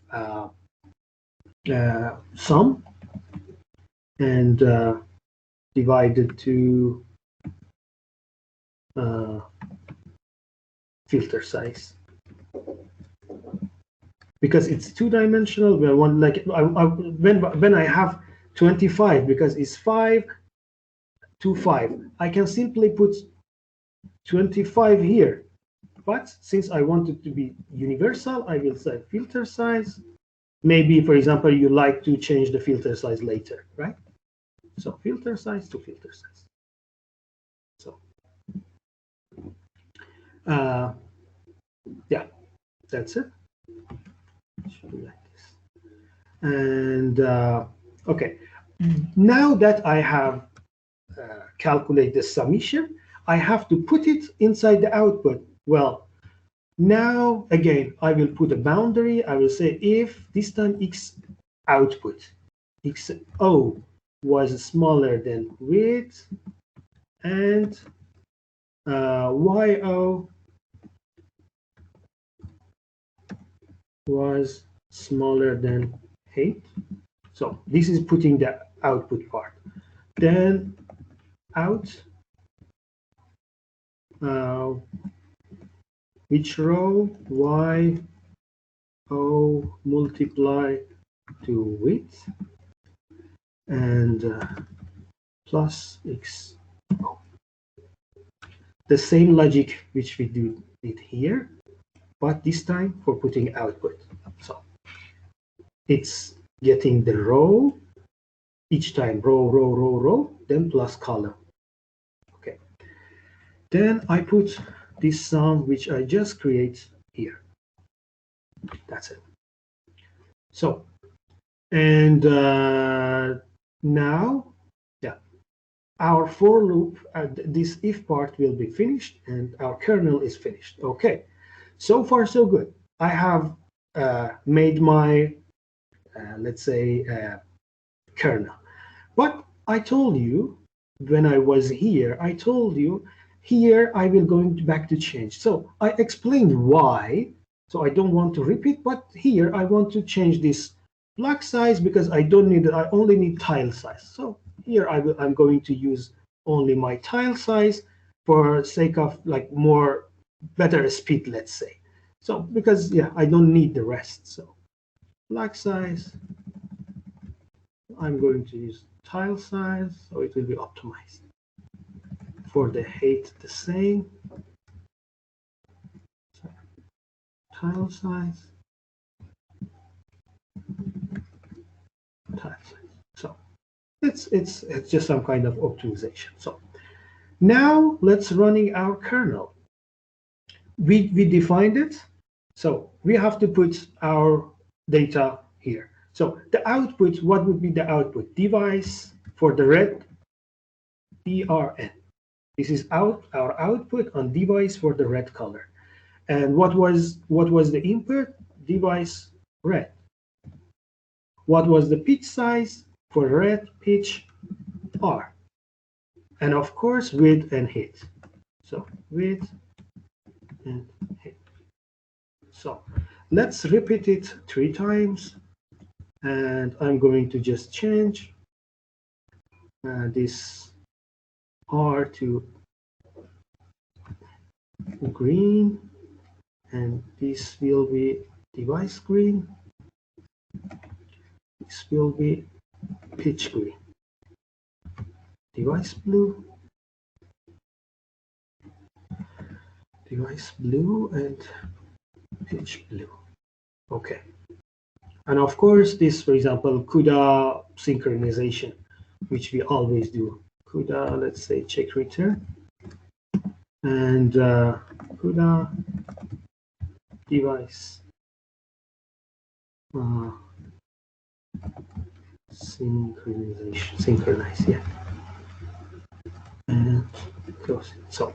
sum and divided to filter size, because it's two-dimensional. Where one, like when I have 25, because it's 5 to 5, I can simply put 25 here. But since I want it to be universal, I will say filter size. Maybe, for example, you like to change the filter size later, right? So filter size to filter size. So yeah, that's it. It should be like this. And okay, now that I have calculated the summation, I have to put it inside the output. Well, now again, I will put a boundary. I will say if this time x output, xo was smaller than width, and yo was smaller than height. So this is putting the output part. Then out which row yo multiply to width and plus x. The same logic which we did here, but this time for putting output. So it's getting the row each time, row, then plus column. Okay. Then I put this sum which I just create here. That's it. So, and now, yeah, our for loop, this if part will be finished, and our kernel is finished. Okay, so far so good. I have made my, let's say, kernel. But I told you when I was here, I told you here I will going back to change. So I explained why. So I don't want to repeat, but here I want to change this block size because I don't need it. I only need tile size. So here I'm going to use only my tile size for sake of like more better speed, let's say. So because yeah, I don't need the rest. So block size, I'm going to use tile size, so it will be optimized. For the height, the same. So, tile size, tile size. So it's just some kind of optimization. So now let's running our kernel. We defined it, so we have to put our data here. So the output, what would be the output? Device for the red, DRN. This is our output on device for the red color. And what was the input? Device red. What was the pitch size for red? Pitch R. And of course width and height. So width and height. So let's repeat it 3 times. And I'm going to just change this R to green, and this will be device green. This will be pitch green. Device blue. Device blue and pitch blue. Okay. And of course, this, for example, Cuda synchronization, which we always do. Cuda, let's say, check return. And Cuda device synchronization, synchronize, yeah. And close it. So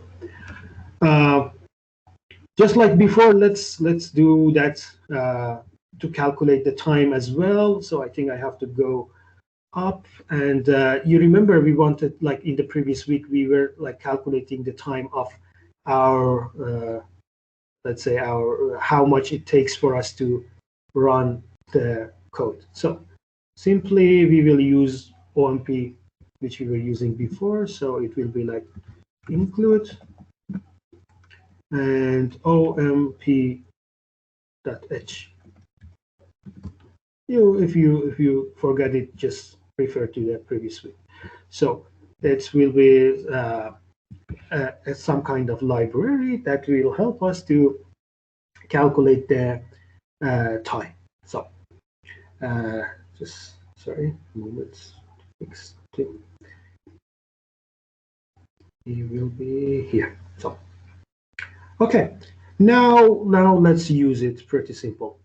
just like before, let's do that to calculate the time as well. So I think I have to go up, and you remember we wanted, like in the previous week, we were like calculating the time of our let's say our how much it takes for us to run the code. So simply we will use OMP, which we were using before. So it will be like include and omp.h. If you forget it, just refer to the previous week. So it will be some kind of library that will help us to calculate the time. So just sorry, moments fix it. It will be here. So okay, now let's use it. Pretty simple.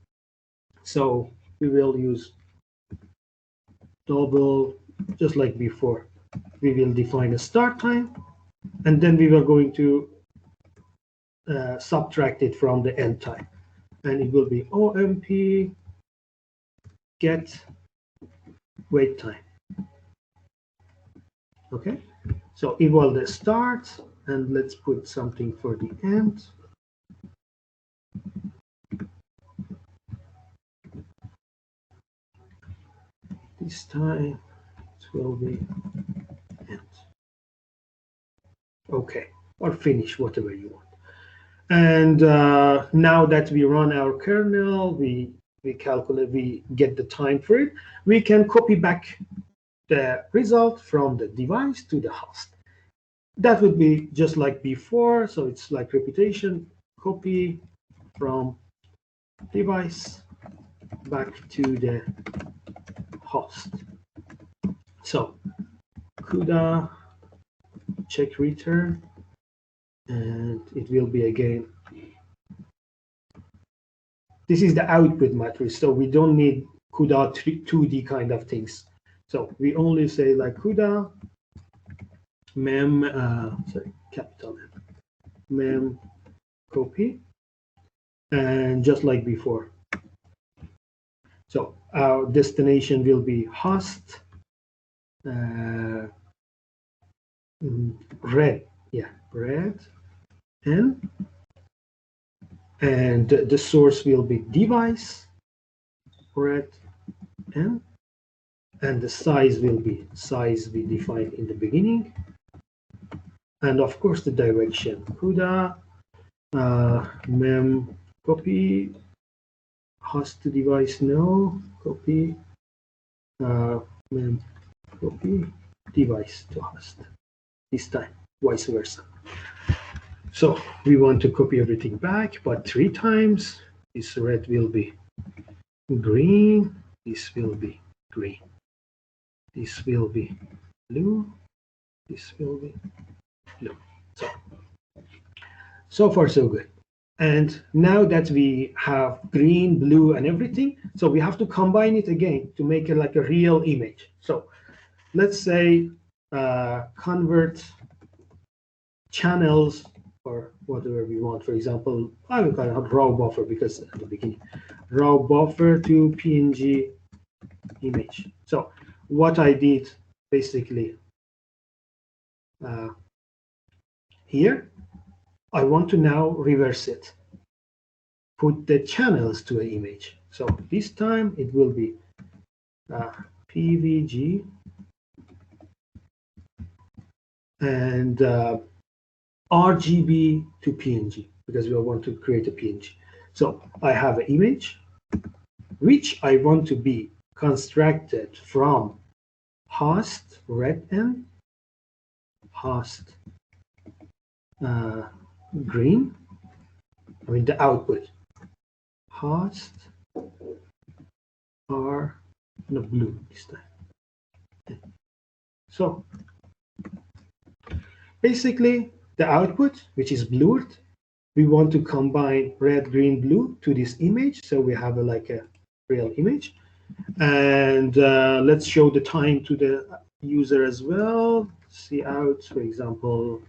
So we will use double, just like before. We will define a start time, and then we are going to subtract it from the end time, and it will be OMP get wait time. Okay, so equal the start, and let's put something for the end. This time it will be end. Okay, or finish, whatever you want. And now that we run our kernel, we calculate, we get the time for it. We can copy back the result from the device to the host. That would be just like before. So it's like repetition, copy from device back to the host. So Cuda check return and it will be again. This is the output matrix, so we don't need CUDA 2D kind of things. So we only say like Cuda Mem, capital M, Mem Copy, and just like before. So our destination will be host red, red and the source will be device red and the size will be size we defined in the beginning, and of course the direction Cuda mem copy host to device no copy mem copy device to host, this time vice versa. So we want to copy everything back, but 3 times. This red will be green, this will be green, this will be blue, this will be blue. So far so good. And now that we have green, blue, and everything, so we have to combine it again to make it like a real image. So let's say convert channels or whatever we want. For example, I will call it raw buffer because at the beginning, raw buffer to PNG image. So what I did basically here, I want to now reverse it. Put the channels to an image. So this time it will be PVG and RGB to PNG because we want to create a PNG. So I have an image which I want to be constructed from host red and host green. I mean the output host are no blue this time. So basically the output, which is blurred, we want to combine red, green, blue to this image, so we have like a real image. And let's show the time to the user as well. See out, for example,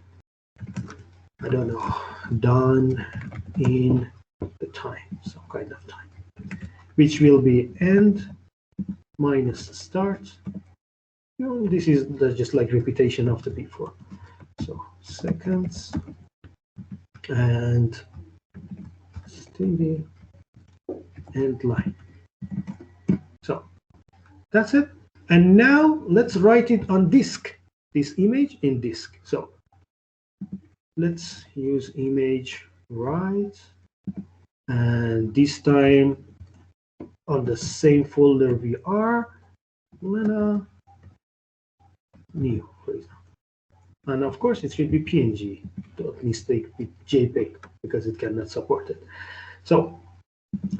I don't know, done in the time, some kind of time, which will be end minus start. You know, this is just like repetition of the before. So seconds and steady end line. So that's it. And now let's write it on disk, this image in disk. So let's use image write, and this time on the same folder we are, Lena new, for example. And of course it should be PNG. Don't mistake with JPEG because it cannot support it. So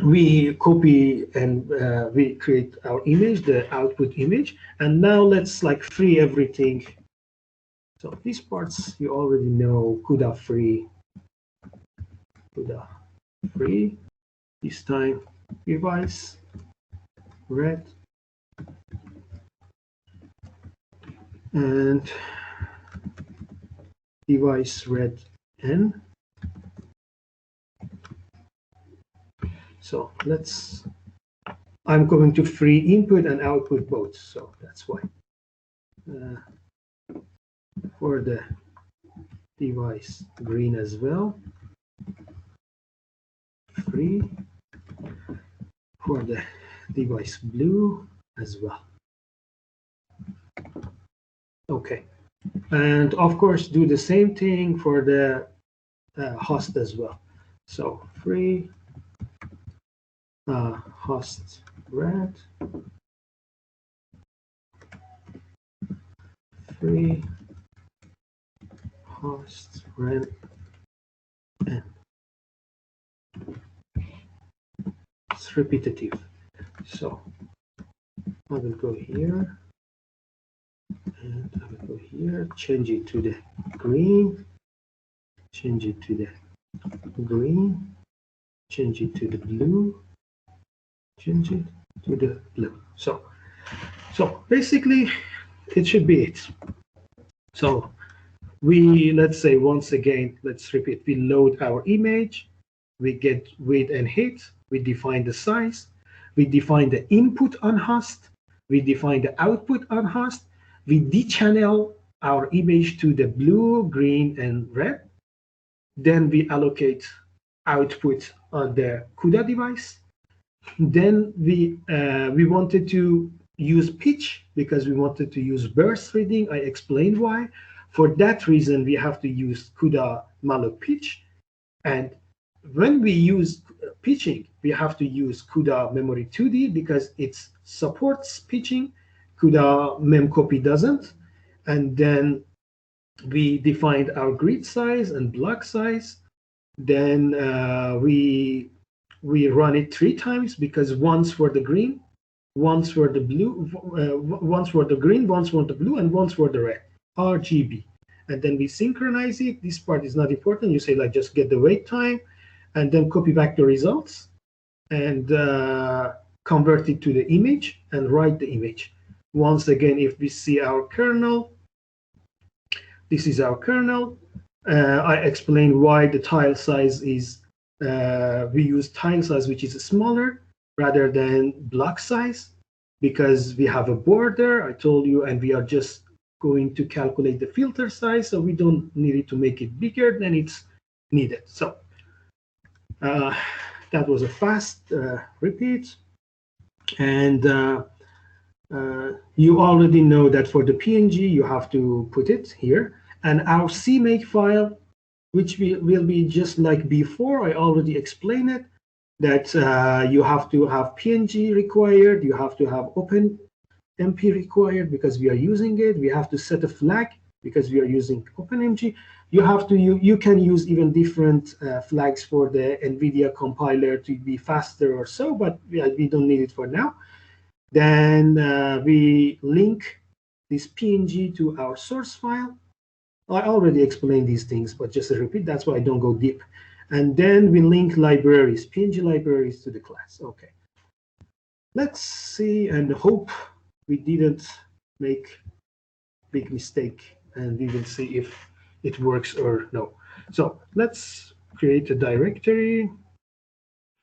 we copy and we create our image, the output image, and now let's like free everything. So these parts you already know. Cuda free, Cuda free. This time device red and device red N. So let's, I'm going to free input and output both, so that's why. For the device green as well, free. For the device blue as well. Okay, and of course do the same thing for the host as well. So free host red, free host red N. It's repetitive. So I will go here and I will go here, change it to the green, change it to the green, change it to the blue, change it to the blue. So basically it should be it. So let's say once again, let's repeat, we load our image, we get width and height, we define the size, we define the input on host, we define the output on host, we dechannel our image to the blue, green, and red. Then we allocate output on the CUDA device. Then we wanted to use pitch because we wanted to use burst reading. I explained why. For that reason, we have to use CUDA malloc pitch. And when we use pitching, we have to use CUDA memory 2D because it supports pitching. CUDA Mem Copy doesn't. And then we defined our grid size and block size. Then we run it 3 times because once for the green, once for the blue, once for the green, once for the blue, and once for the red, RGB. And then we synchronize it. This part is not important. You say like just get the wait time and then copy back the results and convert it to the image and write the image. Once again, if we see our kernel, this is our kernel. I explained why the tile size is, we use tile size which is smaller rather than block size because we have a border, I told you, and we are just going to calculate the filter size, so we don't need it to make it bigger than it's needed. So that was a fast repeat. And you already know that for the PNG, you have to put it here. And our CMake file, which will be just like before, I already explained it, that you have to have PNG required, you have to have OpenMP required because we are using it. We have to set a flag because we are using OpenMG. You can use even different flags for the NVIDIA compiler to be faster or so, but we don't need it for now. Then we link this PNG to our source file. I already explained these things, but just to repeat, that's why I don't go deep. And then we link libraries, PNG libraries to the class. Okay. Let's see and hope we didn't make big mistake, and we will see if it works or no. So let's create a directory,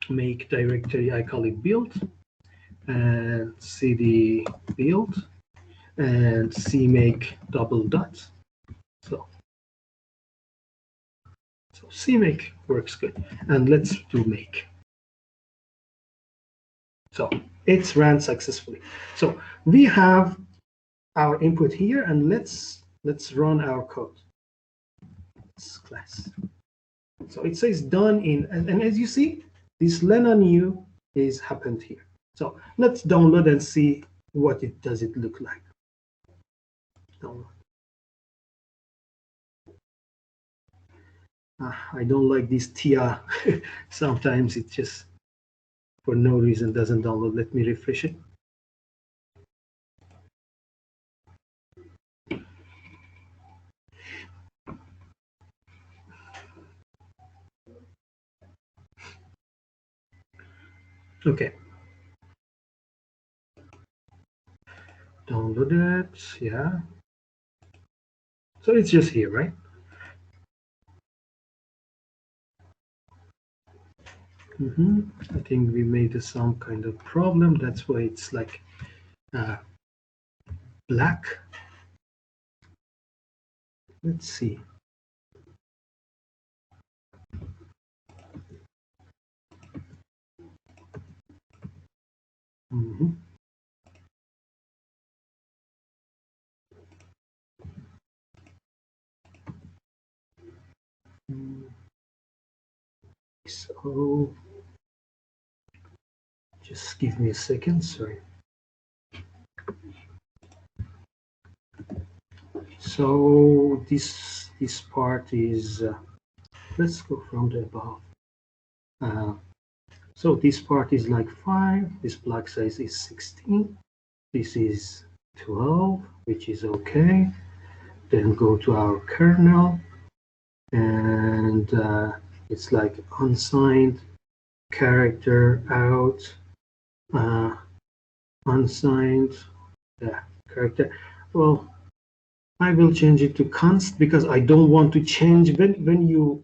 make directory, I call it build, and cd build, and cmake double dot. So cmake works good, and let's do make. So it's ran successfully. So we have our input here, and let's run our code. This class. So it says done in, and as you see, this Lena new is happened here. So let's download and see what it does it look like. Download. I don't like this TIA. Sometimes it just, for no reason, doesn't download. Let me refresh it. Okay. Download it, yeah. So it's just here, right? I think we made some kind of problem. That's why it's like black. Let's see. So just give me a second, sorry. So this part is, let's go from the above. So this part is like 5, this block size is 16, this is 12, which is okay. Then go to our kernel, and it's like unsigned character out, unsigned character. Well, I will change it to const because I don't want to change when you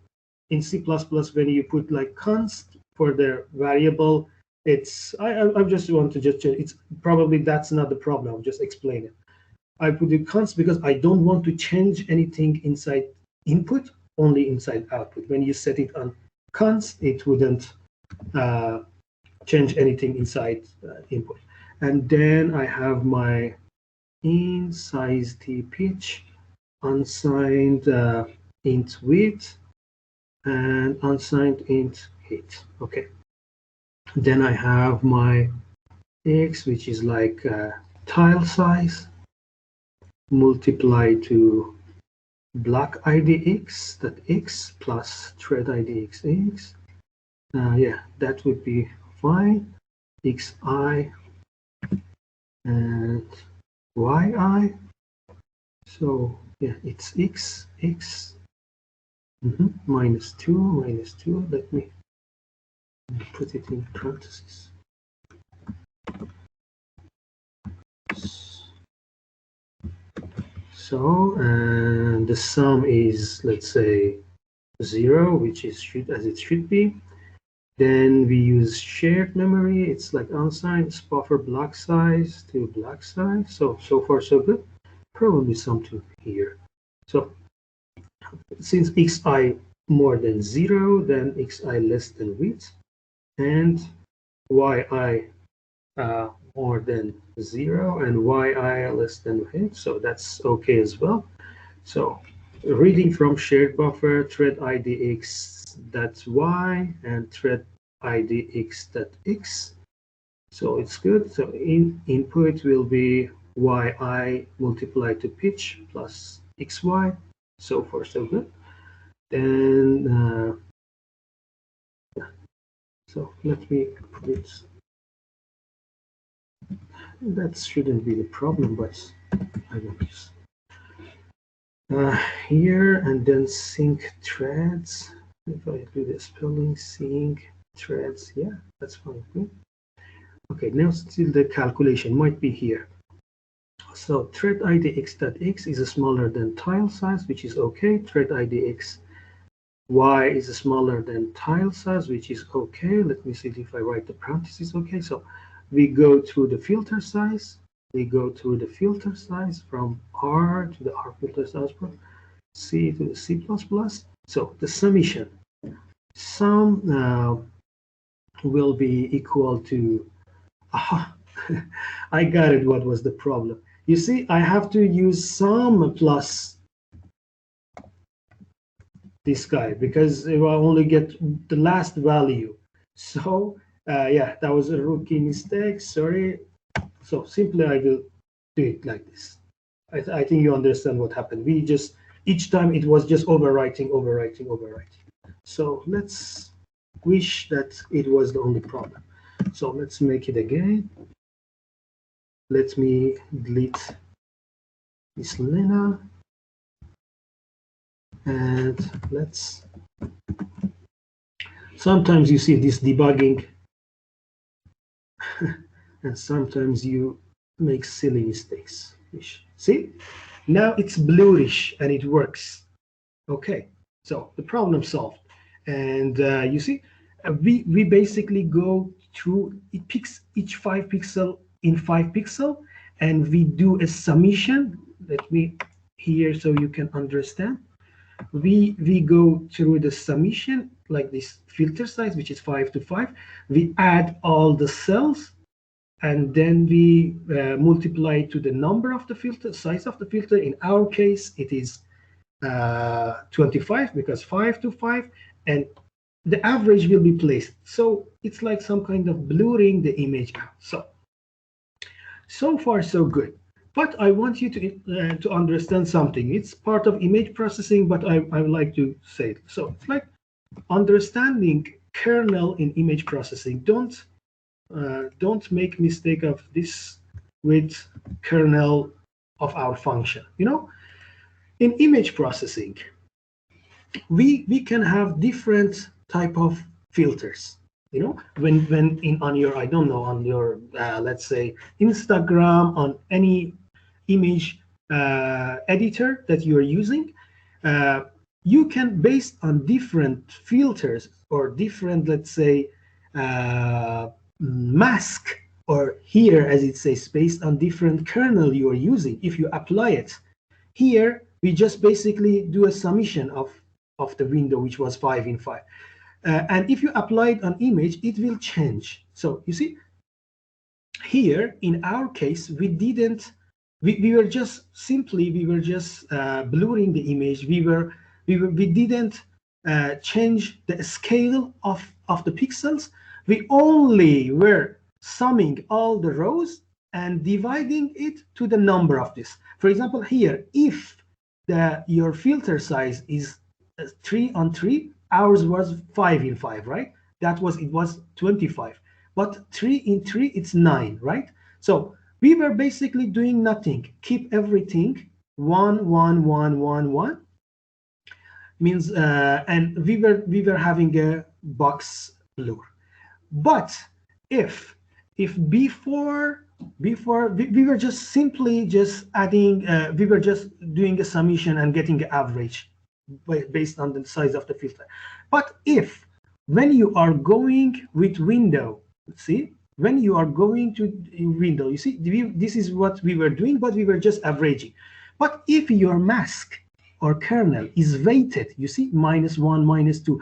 in C++ when you put like const for the variable. It's I just want to just change. It's probably that's not the problem. I'll just explain it. I put it const because I don't want to change anything inside input, only inside output. When you set it on const, it wouldn't change anything inside input. And then I have my in size t pitch, unsigned int width, and unsigned int height. Okay. Then I have my x, which is like tile size, multiply to block id x, that x plus thread id x. Yeah, that would be fine. xi and yi. So yeah, it's x minus 2. Let me put it in parentheses. So and the sum is, let's say, 0, which is as it should be. Then we use shared memory. It's like unsigned buffer block size to block size. So far so good. Probably something here. So since xi more than 0, then xi less than width, and yi more than 0, and yi less than height. So that's okay as well. So reading from shared buffer, thread idx that's y, and thread idx that x. So it's good. So input will be yi multiplied to pitch plus xy. So far so good. Then so let me put it. That shouldn't be the problem, but I will just here, and then sync threads. If I do the spelling, sync threads, yeah, that's fine. Okay, now still the calculation might be here. So thread idx.x is smaller than tile size, which is okay. Thread idx y is smaller than tile size, which is okay. Let me see if I write the parentheses. Okay, so we go through the filter size. We go through the filter size from R to the R filter size from C to the C++. So the summation sum will be equal to, I got it. What was the problem? You see, I have to use sum plus this guy because it will only get the last value. So yeah, that was a rookie mistake. Sorry. So simply I will do it like this. I think you understand what happened. We just each time it was just overwriting. So let's wish that it was the only problem. So let's make it again. Let me delete this Lena. And let's, sometimes you see this debugging and sometimes you make silly mistakes. See, now it's bluish and it works. Okay, so the problem solved. And you see, we basically go through, it picks each 5 pixel in 5 pixel, and we do a summation. Let me here so you can understand. We go through the summation like this filter size, which is 5 to 5. We add all the cells, and then we multiply to the number of the filter, size of the filter. In our case, it is 25 because 5 to 5, and the average will be placed. So it's like some kind of blurring the image out. So far so good. But I want you to understand something. It's part of image processing, but I would like to say it. So it's like understanding kernel in image processing. Don't make mistake of this with kernel of our function. You know, in image processing, we can have different type of filters. You know, when in on your, I don't know, on your let's say Instagram, on any image editor that you are using, uh, you can, based on different filters or different, let's say, mask, or here as it says, based on different kernel you are using, if you apply it here, we just basically do a summation of the window, which was 5 in 5. And if you apply it on image, it will change. So you see, here in our case, we didn't, we were just simply, we were just blurring the image. We didn't change the scale of the pixels. We only were summing all the rows and dividing it to the number of this. For example, here, if your filter size is 3 on 3, ours was 5 in 5, right? That was, it was 25. But 3 in 3, it's 9, right? So we were basically doing nothing. Keep everything 1, 1, 1, 1, 1. Means, and we were having a box blur. But if before we were just simply just adding, we were just doing a summation and getting an average based on the size of the filter. But if, when you are going with window, see, when you are going to window, you see, this is what we were doing, but we were just averaging. But if your mask or kernel is weighted, you see, -1, -2,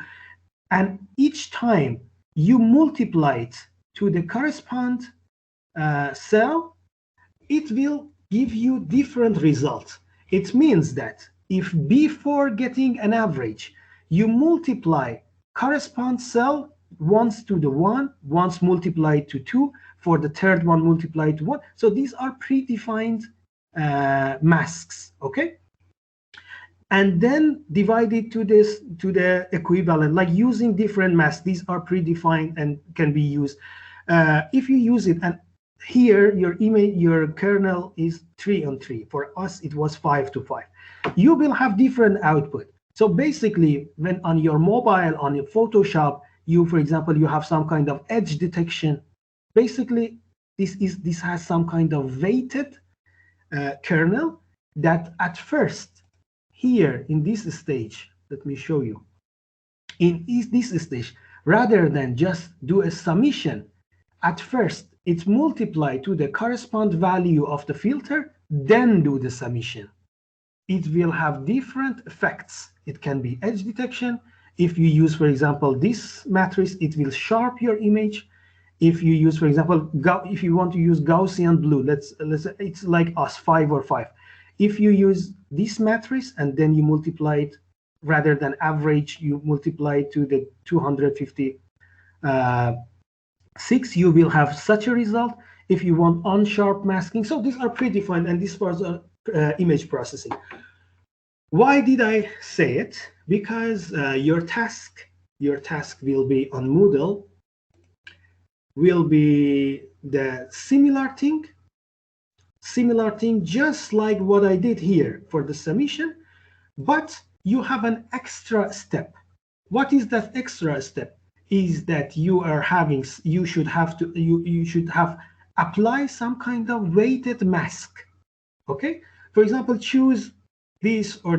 and each time you multiply it to the correspond cell, it will give you different results. It means that if before getting an average, you multiply correspond cell once to the 1, once multiplied to 2, for the third one multiplied to 1. So these are predefined masks, okay? And then divide it to the equivalent, like using different masks. These are predefined and can be used. If you use it, and here your image, your kernel is 3 on 3. For us, it was 5 to 5. You will have different output. So basically, when on your mobile, on your Photoshop, you, for example, you have some kind of edge detection. Basically, this has some kind of weighted kernel that at first, here in this stage, let me show you. In this stage, rather than just do a summation, at first it's multiplied to the correspond value of the filter, then do the summation. It will have different effects. It can be edge detection. If you use, for example, this matrix, it will sharp your image. If you use, for example, if you want to use Gaussian blue, let's it's like us, 5 or 5. If you use this matrix and then you multiply it, rather than average, you multiply it to the 256, you will have such a result. If you want unsharp masking, so these are predefined, and this was image processing. Why did I say it? Because your task will be on Moodle, will be the similar thing, just like what I did here for the summation, but you have an extra step. What is that extra step? Is that you should have apply some kind of weighted mask. Okay, for example, choose this or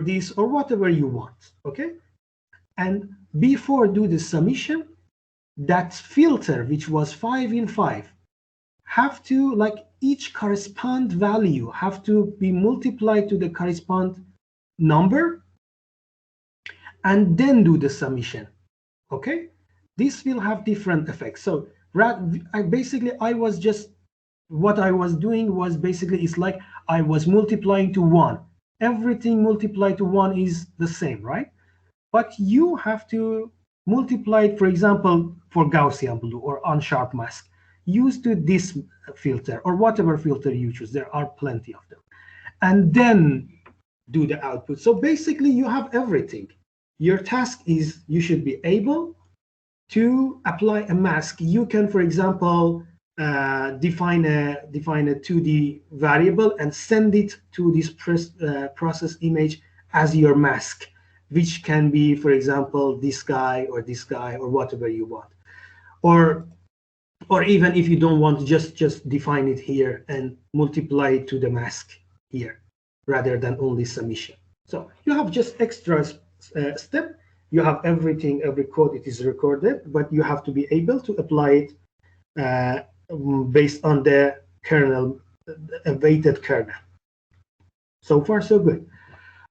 whatever you want. Okay, and before do the summation, that filter which was 5 in 5 have to, like, each correspond value have to be multiplied to the correspond number, and then do the summation. Okay, this will have different effects. So I was just, what I was doing was basically, it's like I was multiplying to 1. Everything multiplied to 1 is the same, right? But you have to multiply it, for example, for Gaussian blue or unsharp mask, use to this filter or whatever filter you choose. There are plenty of them. And then do the output. So basically you have everything. Your task is, you should be able to apply a mask. You can, for example, define a 2D variable and send it to this process image as your mask. which can be, for example, this guy or whatever you want. Or even if you don't want, just define it here and multiply it to the mask here rather than only submission. So you have just extra step. You have everything, every code, it is recorded, but you have to be able to apply it based on the kernel, weighted kernel. So far, so good.